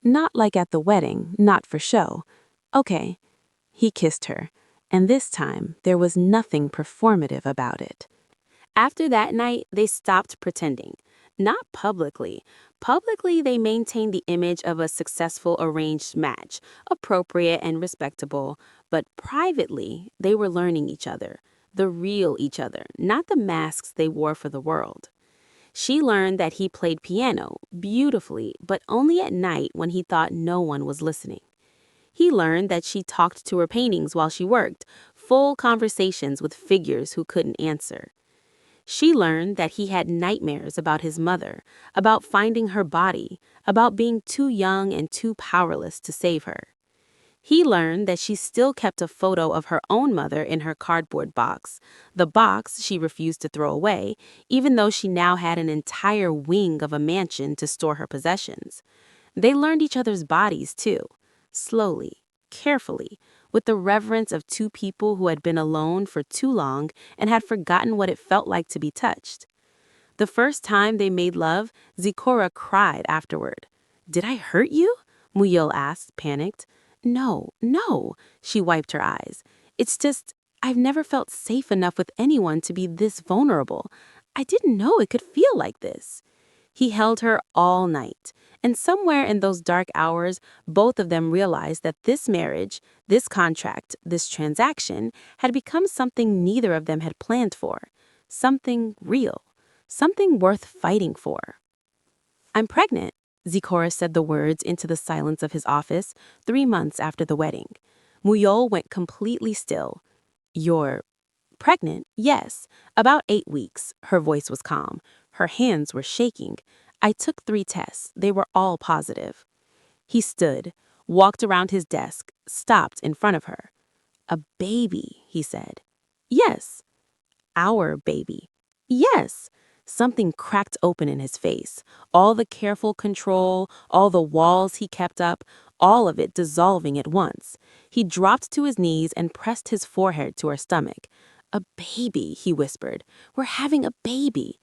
Not like at the wedding, not for show. Okay. He kissed her, and this time there was nothing performative about it. After that night, they stopped pretending. Not publicly. Publicly, they maintained the image of a successful arranged match, appropriate and respectable. But privately, they were learning each other, the real each other, not the masks they wore for the world. She learned that he played piano beautifully, but only at night when he thought no one was listening. He learned that she talked to her paintings while she worked, full conversations with figures who couldn't answer. She learned that he had nightmares about his mother, about finding her body, about being too young and too powerless to save her. He learned that she still kept a photo of her own mother in her cardboard box, the box she refused to throw away, even though she now had an entire wing of a mansion to store her possessions. They learned each other's bodies, too, slowly, carefully, with the reverence of two people who had been alone for too long and had forgotten what it felt like to be touched. The first time they made love, Zikora cried afterward. Did I hurt you? Muyil asked, panicked. No, no, she wiped her eyes. It's just, I've never felt safe enough with anyone to be this vulnerable. I didn't know it could feel like this. He held her all night, and somewhere in those dark hours, both of them realized that this marriage, this contract, this transaction had become something neither of them had planned for, something real, something worth fighting for. I'm pregnant, Zikora said the words into the silence of his office 3 months after the wedding. Muyol went completely still. You're pregnant? Yes. About 8 weeks. Her voice was calm. Her hands were shaking. I took 3 tests. They were all positive. He stood, walked around his desk, stopped in front of her. A baby, he said. Yes. Our baby. Yes. Something cracked open in his face. All the careful control, all the walls he kept up, all of it dissolving at once. He dropped to his knees and pressed his forehead to her stomach. A baby, he whispered. We're having a baby.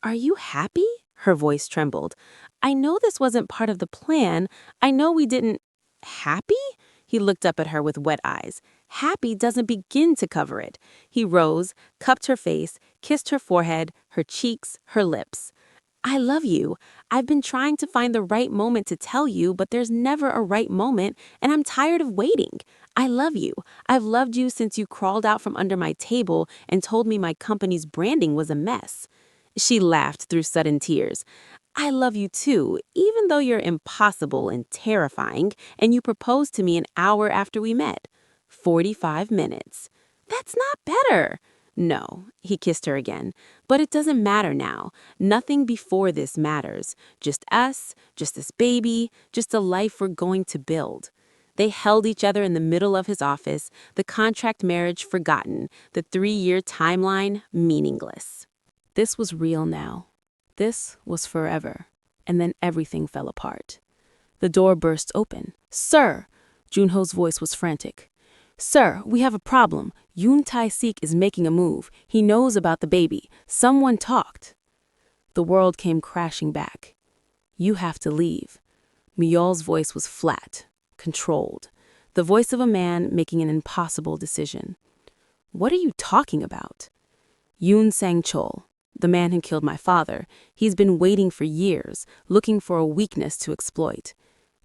Are you happy? Her voice trembled. I know this wasn't part of the plan. I know we didn't. Happy? He looked up at her with wet eyes. Happy doesn't begin to cover it. He rose, cupped her face, kissed her forehead, her cheeks, her lips. I love you. I've been trying to find the right moment to tell you, but there's never a right moment, and I'm tired of waiting. I love you. I've loved you since you crawled out from under my table and told me my company's branding was a mess. She laughed through sudden tears. I love you too, even though you're impossible and terrifying, and you proposed to me an hour after we met. 45 minutes. That's not better. No, he kissed her again. But it doesn't matter now. Nothing before this matters. Just us, just this baby, just a life we're going to build. They held each other in the middle of his office, the contract marriage forgotten, the 3-year timeline meaningless. This was real now. This was forever. And then everything fell apart. The door burst open. Sir! Junho's voice was frantic. Sir, we have a problem. Yoon Tae-sik is making a move. He knows about the baby. Someone talked. The world came crashing back. You have to leave. Myol's voice was flat, controlled. The voice of a man making an impossible decision. What are you talking about? Yoon Sang-chol, the man who killed my father, he's been waiting for years, looking for a weakness to exploit.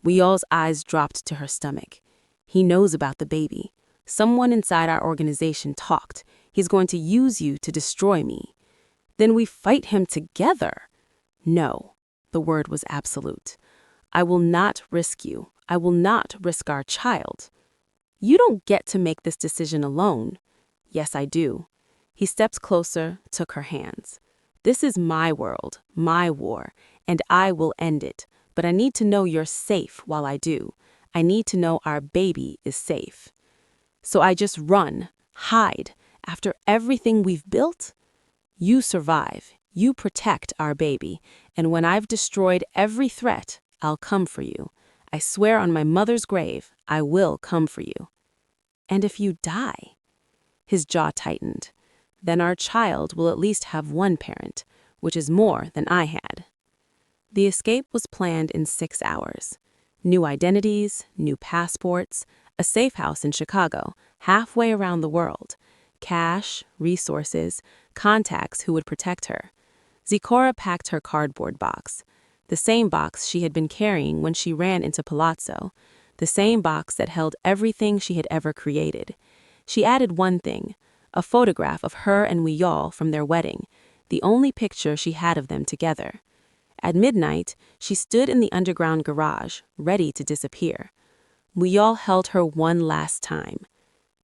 Myol's eyes dropped to her stomach. He knows about the baby. Someone inside our organization talked. He's going to use you to destroy me. Then we fight him together. No, the word was absolute. I will not risk you. I will not risk our child. You don't get to make this decision alone. Yes, I do. He stepped closer, took her hands. This is my world, my war, and I will end it. But I need to know you're safe while I do. I need to know our baby is safe. So I just run, hide, after everything we've built? You survive, you protect our baby, and when I've destroyed every threat, I'll come for you. I swear on my mother's grave, I will come for you. And if you die? His jaw tightened. Then our child will at least have one parent, which is more than I had. The escape was planned in 6 hours. New identities, new passports, a safe house in Chicago, halfway around the world, cash, resources, contacts who would protect her. Zikora packed her cardboard box, the same box she had been carrying when she ran into Palazzo, the same box that held everything she had ever created. She added one thing, a photograph of her and Myol from their wedding, the only picture she had of them together. At midnight, she stood in the underground garage, ready to disappear. Myol held her one last time.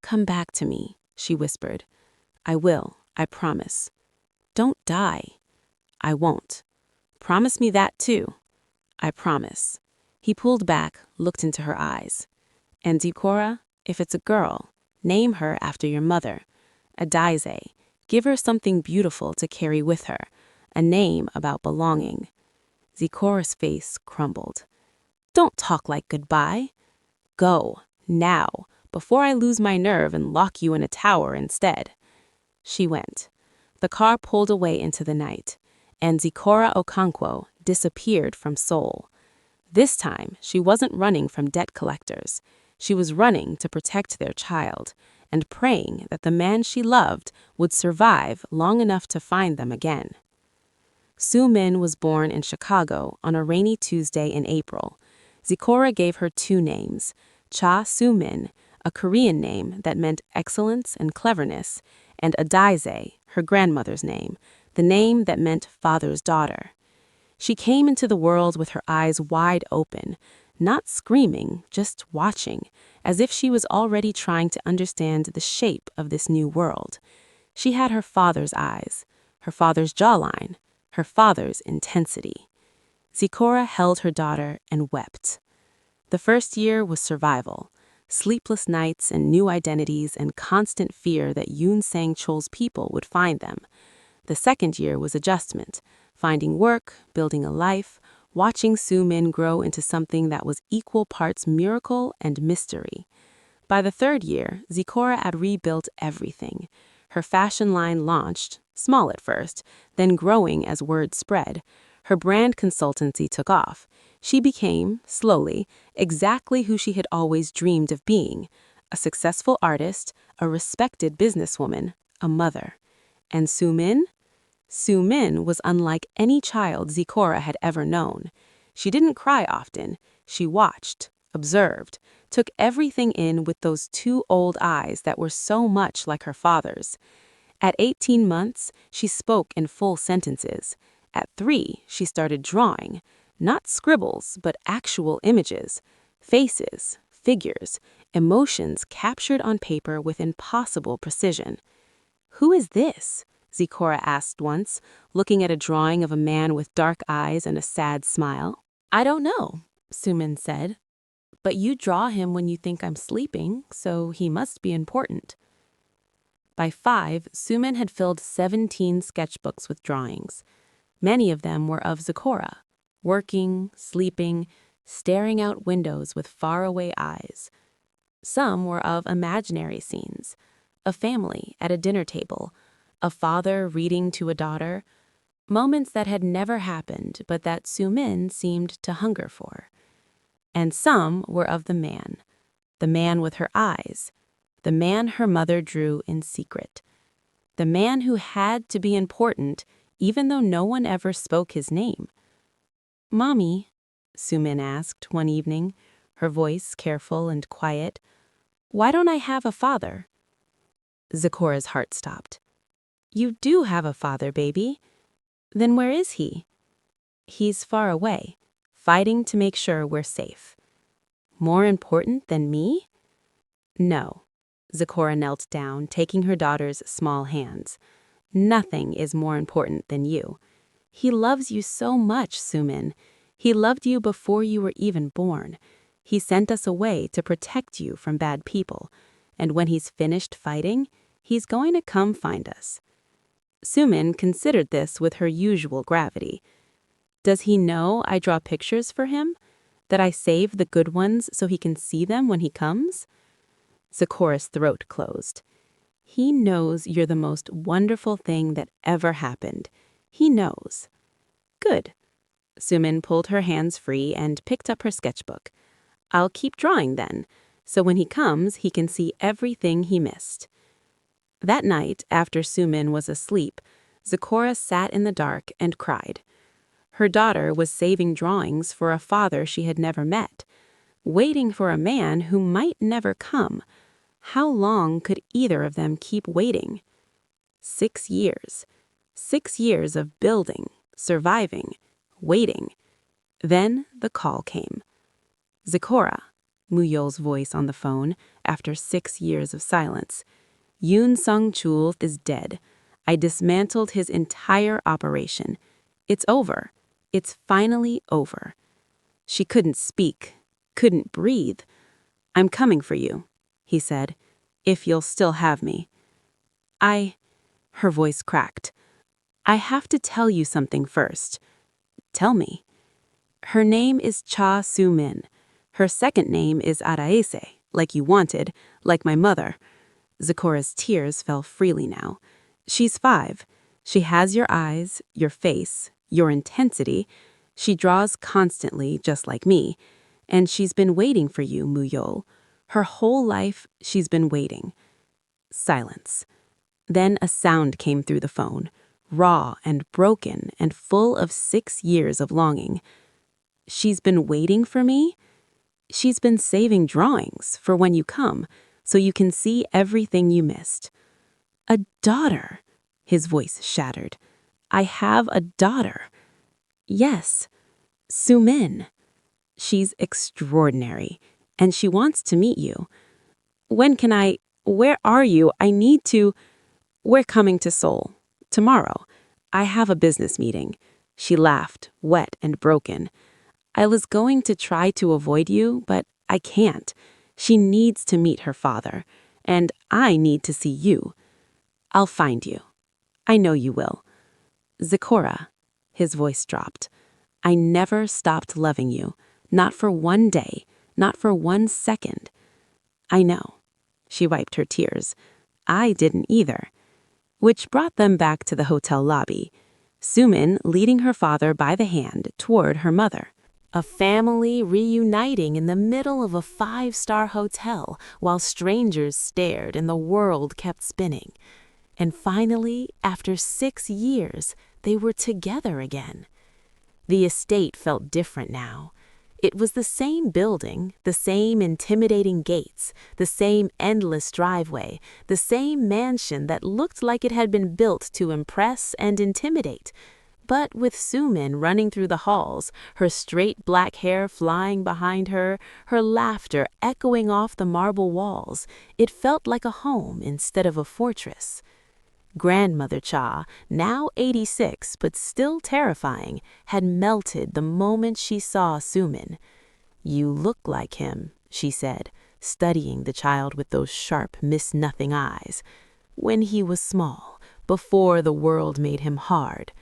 Come back to me, she whispered. I will, I promise. Don't die. I won't. Promise me that too. I promise. He pulled back, looked into her eyes. And Zikora, if it's a girl, name her after your mother. Adaize. Give her something beautiful to carry with her, a name about belonging. Zikora's face crumbled. Don't talk like goodbye. Go, now, before I lose my nerve and lock you in a tower instead. She went. The car pulled away into the night, and Zikora Okonkwo disappeared from Seoul. This time, she wasn't running from debt collectors. She was running to protect their child, and praying that the man she loved would survive long enough to find them again. Soo Min was born in Chicago on a rainy Tuesday in April. Zikora gave her 2 names, Cha Soo Min, a Korean name that meant excellence and cleverness, and Adaize, her grandmother's name, the name that meant father's daughter. She came into the world with her eyes wide open, not screaming, just watching, as if she was already trying to understand the shape of this new world. She had her father's eyes, her father's jawline, her father's intensity. Zikora held her daughter and wept. The first year was survival. Sleepless nights and new identities and constant fear that Yoon Sang-chol's people would find them. The second year was adjustment, finding work, building a life, watching Soo-min grow into something that was equal parts miracle and mystery. By the third year, Zikora had rebuilt everything. Her fashion line launched, small at first, then growing as word spread. Her brand consultancy took off. She became, slowly, exactly who she had always dreamed of being: a successful artist, a respected businesswoman, a mother. And Soo-min? Soo-min was unlike any child Zikora had ever known. She didn't cry often. She watched, observed, took everything in with those two old eyes that were so much like her father's. At 18 months, she spoke in full sentences. At 3, she started drawing. Not scribbles, but actual images. Faces, figures, emotions captured on paper with impossible precision. "Who is this?" Zikora asked once, looking at a drawing of a man with dark eyes and a sad smile. "I don't know," Soo-min said. "But you draw him when you think I'm sleeping, so he must be important." By 5, Soo-min had filled 17 sketchbooks with drawings. Many of them were of Zikora, working, sleeping, staring out windows with faraway eyes. Some were of imaginary scenes: a family at a dinner table, a father reading to a daughter, moments that had never happened but that Soo-min seemed to hunger for. And some were of the man with her eyes, the man her mother drew in secret, the man who had to be important even though no one ever spoke his name. "Mommy," Soo-min asked one evening, her voice careful and quiet, "why don't I have a father?" Zikora's heart stopped. "You do have a father, baby. Then where is he?" "He's far away, fighting to make sure we're safe." "More important than me?" "No." Zikora knelt down, taking her daughter's small hands. "Nothing is more important than you. He loves you so much, Soo-min. He loved you before you were even born. He sent us away to protect you from bad people. And when he's finished fighting, he's going to come find us." Soo-min considered this with her usual gravity. "Does he know I draw pictures for him? That I save the good ones so he can see them when he comes?" Zikora's throat closed. "He knows you're the most wonderful thing that ever happened. He knows." "Good." Soo-min pulled her hands free and picked up her sketchbook. "I'll keep drawing then, so when he comes, he can see everything he missed." That night, after Soo-min was asleep, Zikora sat in the dark and cried. Her daughter was saving drawings for a father she had never met, waiting for a man who might never come. How long could either of them keep waiting? 6 years. 6 years of building, surviving, waiting. Then the call came. "Zikora," Muyol's voice on the phone, after 6 years of silence. "Yoon Sang-chul is dead. I dismantled his entire operation. It's over. It's finally over." She couldn't speak, couldn't breathe. "I'm coming for you," he said, "if you'll still have me." Her voice cracked. "I have to tell you something first." "Tell me." "Her name is Cha Soo-min. Her second name is Araese, like you wanted, like my mother." Zikora's tears fell freely now. "She's 5. She has your eyes, your face, your intensity. She draws constantly, just like me. And she's been waiting for you, Muyol. Her whole life, she's been waiting." Silence. Then a sound came through the phone, raw and broken and full of 6 years of longing. "She's been waiting for me? She's been saving drawings for when you come, so you can see everything you missed." "A daughter!" His voice shattered. "I have a daughter." "Yes, Soo-min. She's extraordinary, and she wants to meet you. Where are you? I need to." "We're coming to Seoul. Tomorrow. I have a business meeting." She laughed, wet and broken. I was going to try to avoid you, but I can't. She needs to meet her father, and I need to see you. I'll find you. I know you will. Zecora, his voice dropped. I never stopped loving you, not for one day, not for 1 second. I know. She wiped her tears. I didn't either. Which brought them back to the hotel lobby, Sumin leading her father by the hand toward her mother. A family reuniting in the middle of a 5-star hotel while strangers stared and the world kept spinning. And finally, after 6 years, they were together again. The estate felt different now. It was the same building, the same intimidating gates, the same endless driveway, the same mansion that looked like it had been built to impress and intimidate. But with Sumin running through the halls, her straight black hair flying behind her, her laughter echoing off the marble walls, it felt like a home instead of a fortress. Grandmother Cha, now 86 but still terrifying, had melted the moment she saw Sumin. You look like him, she said, studying the child with those sharp, miss-nothing eyes. When he was small, before the world made him hard.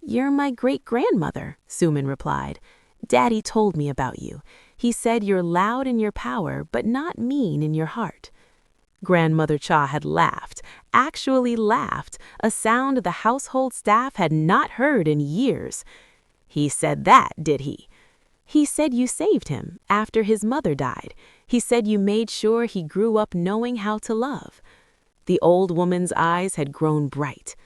You're my great-grandmother, Sumin replied. Daddy told me about you. He said you're loud in your power, but not mean in your heart. Grandmother Cha had laughed, actually laughed, a sound the household staff had not heard in years. He said that, did he? He said you saved him after his mother died. He said you made sure he grew up knowing how to love. The old woman's eyes had grown bright.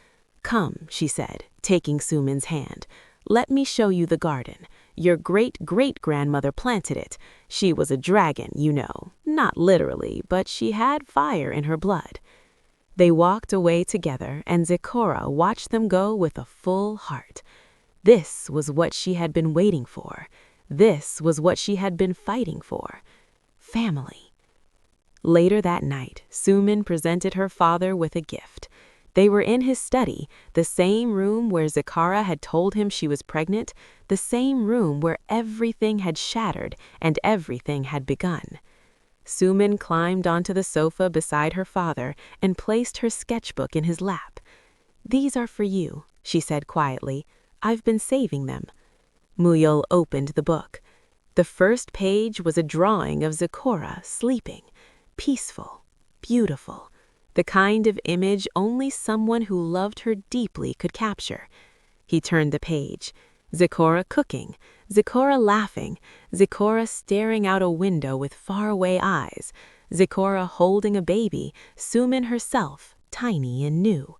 Come, she said, taking Sumin's hand. Let me show you the garden. Your great-great-grandmother planted it. She was a dragon, you know. Not literally, but she had fire in her blood. They walked away together, and Zecora watched them go with a full heart. This was what she had been waiting for. This was what she had been fighting for. Family. Later that night, Sumin presented her father with a gift. They were in his study, the same room where Zecora had told him she was pregnant, the same room where everything had shattered and everything had begun. Sumin climbed onto the sofa beside her father and placed her sketchbook in his lap. These are for you, she said quietly. I've been saving them. Muyul opened the book. The first page was a drawing of Zecora sleeping, peaceful, beautiful. The kind of image only someone who loved her deeply could capture. He turned the page. Zecora cooking, Zecora laughing, Zecora staring out a window with faraway eyes, Zecora holding a baby, Sumin herself, tiny and new.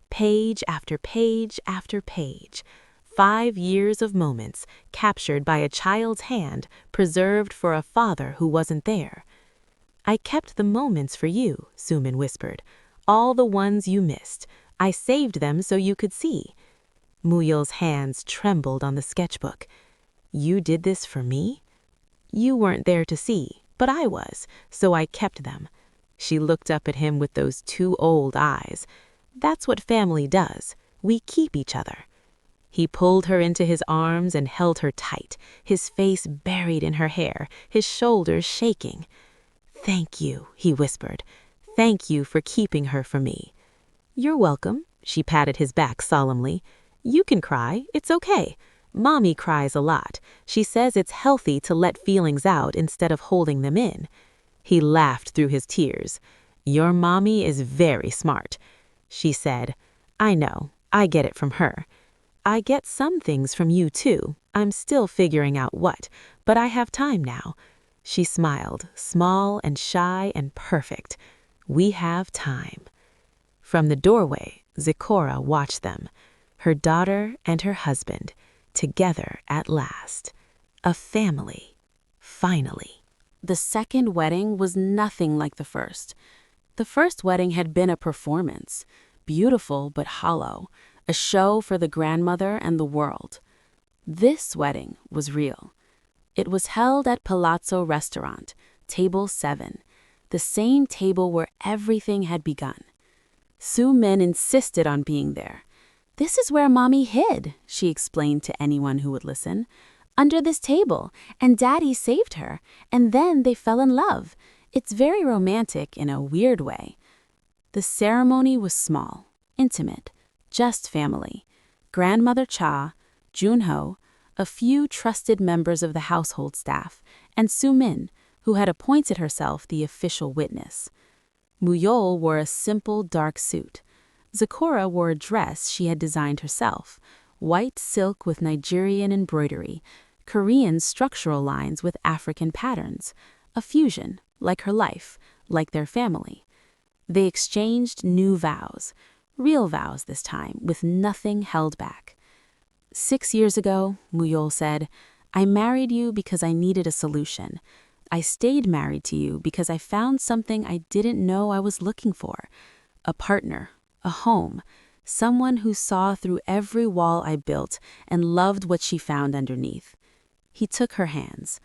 Page after page after page. 5 years of moments, captured by a child's hand, preserved for a father who wasn't there. I kept the moments for you, Sumin whispered. All the ones you missed. I saved them so you could see. Muyul's hands trembled on the sketchbook. You did this for me? You weren't there to see, but I was, so I kept them. She looked up at him with those 2 old eyes. That's what family does. We keep each other. He pulled her into his arms and held her tight, his face buried in her hair, his shoulders shaking. Thank you, he whispered. Thank you for keeping her for me. You're welcome, she patted his back solemnly. You can cry, it's okay. Mommy cries a lot. She says it's healthy to let feelings out instead of holding them in. He laughed through his tears. Your mommy is very smart. She said, I know, I get it from her. I get some things from you too. I'm still figuring out what, but I have time now. She smiled, small and shy and perfect. We have time. From the doorway, Zecora watched them, her daughter and her husband, together at last. A family, finally. The second wedding was nothing like the first. The first wedding had been a performance, beautiful but hollow, a show for the grandmother and the world. This wedding was real. It was held at Palazzo Restaurant, table 7, the same table where everything had begun. Sumin insisted on being there. This is where Mommy hid, she explained to anyone who would listen. under this table, and Daddy saved her, and then they fell in love. It's very romantic in a weird way. The ceremony was small, intimate, just family. Grandmother Cha, Junho, a few trusted members of the household staff, and Su-min, who had appointed herself the official witness. Muyol wore a simple dark suit. Zakora wore a dress she had designed herself, white silk with Nigerian embroidery, Korean structural lines with African patterns, a fusion, like her life, like their family. They exchanged new vows, real vows this time, with nothing held back. 6 years ago, Muyol said, I married you because I needed a solution. I stayed married to you because I found something I didn't know I was looking for. A partner, a home, someone who saw through every wall I built and loved what she found underneath. He took her hands.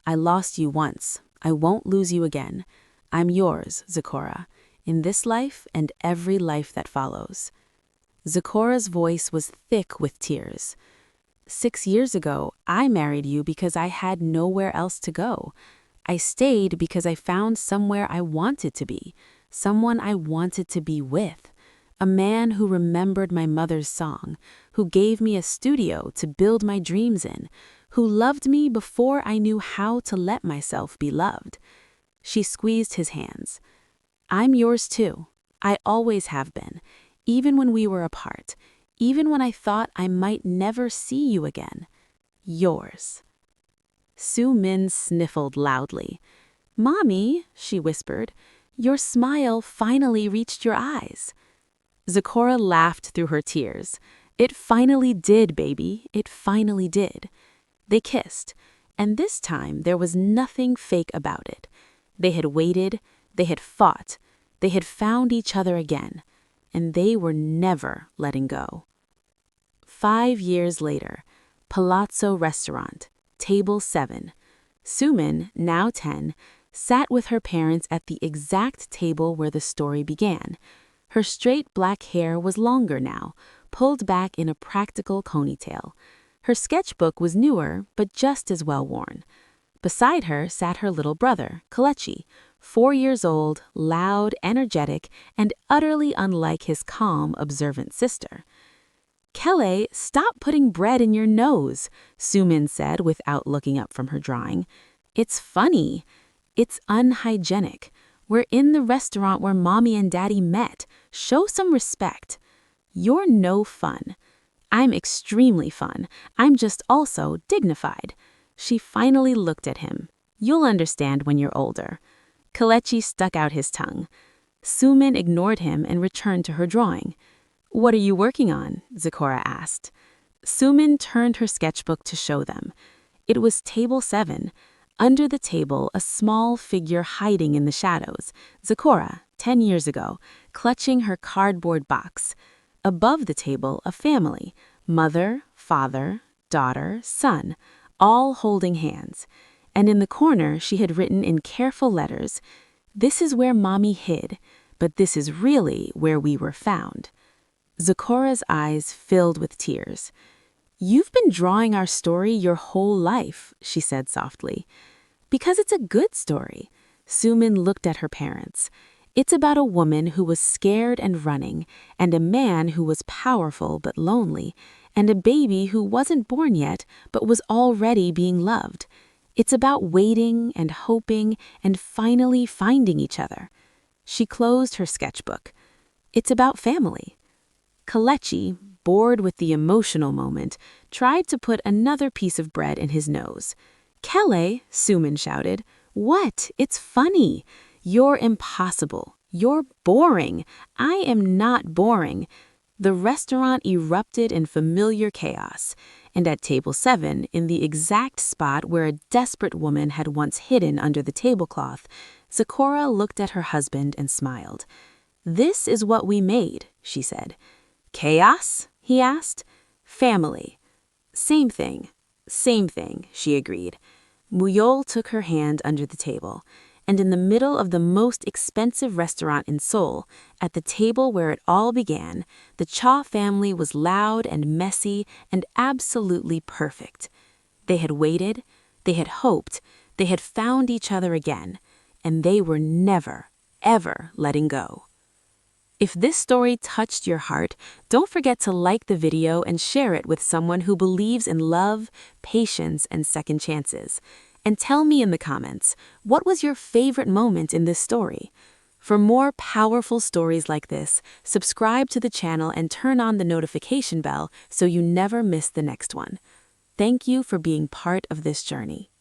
I lost you once. I won't lose you again. I'm yours, Zakora, in this life and every life that follows. Zakora's voice was thick with tears. 6 years ago, I married you because I had nowhere else to go. I stayed because I found somewhere I wanted to be, someone I wanted to be with. A man who remembered my mother's song, who gave me a studio to build my dreams in, who loved me before I knew how to let myself be loved. She squeezed his hands. I'm yours too. I always have been, even when we were apart, even when I thought I might never see you again. Yours. Su-min sniffled loudly. Mommy, she whispered, your smile finally reached your eyes. Zakora laughed through her tears. It finally did, baby. It finally did. They kissed, and this time there was nothing fake about it. They had waited, they had fought, they had found each other again, and they were never letting go. 5 years later, Palazzo Restaurant, Table 7. Su-min, now 10, sat with her parents at the exact table where the story began. Her straight black hair was longer now, pulled back in a practical ponytail. Her sketchbook was newer, but just as well worn. Beside her sat her little brother, Kelechi, 4 years old, loud, energetic, and utterly unlike his calm, observant sister. Kele, stop putting bread in your nose, Su-min said without looking up from her drawing. It's funny. It's unhygienic. We're in the restaurant where Mommy and Daddy met. Show some respect. You're no fun. I'm extremely fun. I'm just also dignified. She finally looked at him. You'll understand when you're older. Kelechi stuck out his tongue. Su-min ignored him and returned to her drawing. What are you working on? Zakora asked. Su-min turned her sketchbook to show them. It was table 7. Under the table, a small figure hiding in the shadows, Zakora, 10 years ago, clutching her cardboard box. Above the table, a family, mother, father, daughter, son, all holding hands. And in the corner, she had written in careful letters, "This is where Mommy hid, but this is really where we were found." Zakora's eyes filled with tears. You've been drawing our story your whole life, she said softly. Because it's a good story. Su-min looked at her parents. It's about a woman who was scared and running, and a man who was powerful but lonely, and a baby who wasn't born yet but was already being loved. It's about waiting and hoping and finally finding each other. She closed her sketchbook. It's about family. Kelechi, bored with the emotional moment, tried to put another piece of bread in his nose. Kele, Su-min shouted, what? It's funny. You're impossible. You're boring. I am not boring. The restaurant erupted in familiar chaos, and at table 7, in the exact spot where a desperate woman had once hidden under the tablecloth, Zakora looked at her husband and smiled. This is what we made, she said. Chaos? He asked. Family. Same thing, she agreed. Muyol took her hand under the table, and in the middle of the most expensive restaurant in Seoul, at the table where it all began, the Cha family was loud and messy and absolutely perfect. They had waited, they had hoped, they had found each other again, and they were never, ever letting go. If this story touched your heart, don't forget to like the video and share it with someone who believes in love, patience, and second chances. And tell me in the comments, what was your favorite moment in this story? For more powerful stories like this, subscribe to the channel and turn on the notification bell so you never miss the next one. Thank you for being part of this journey.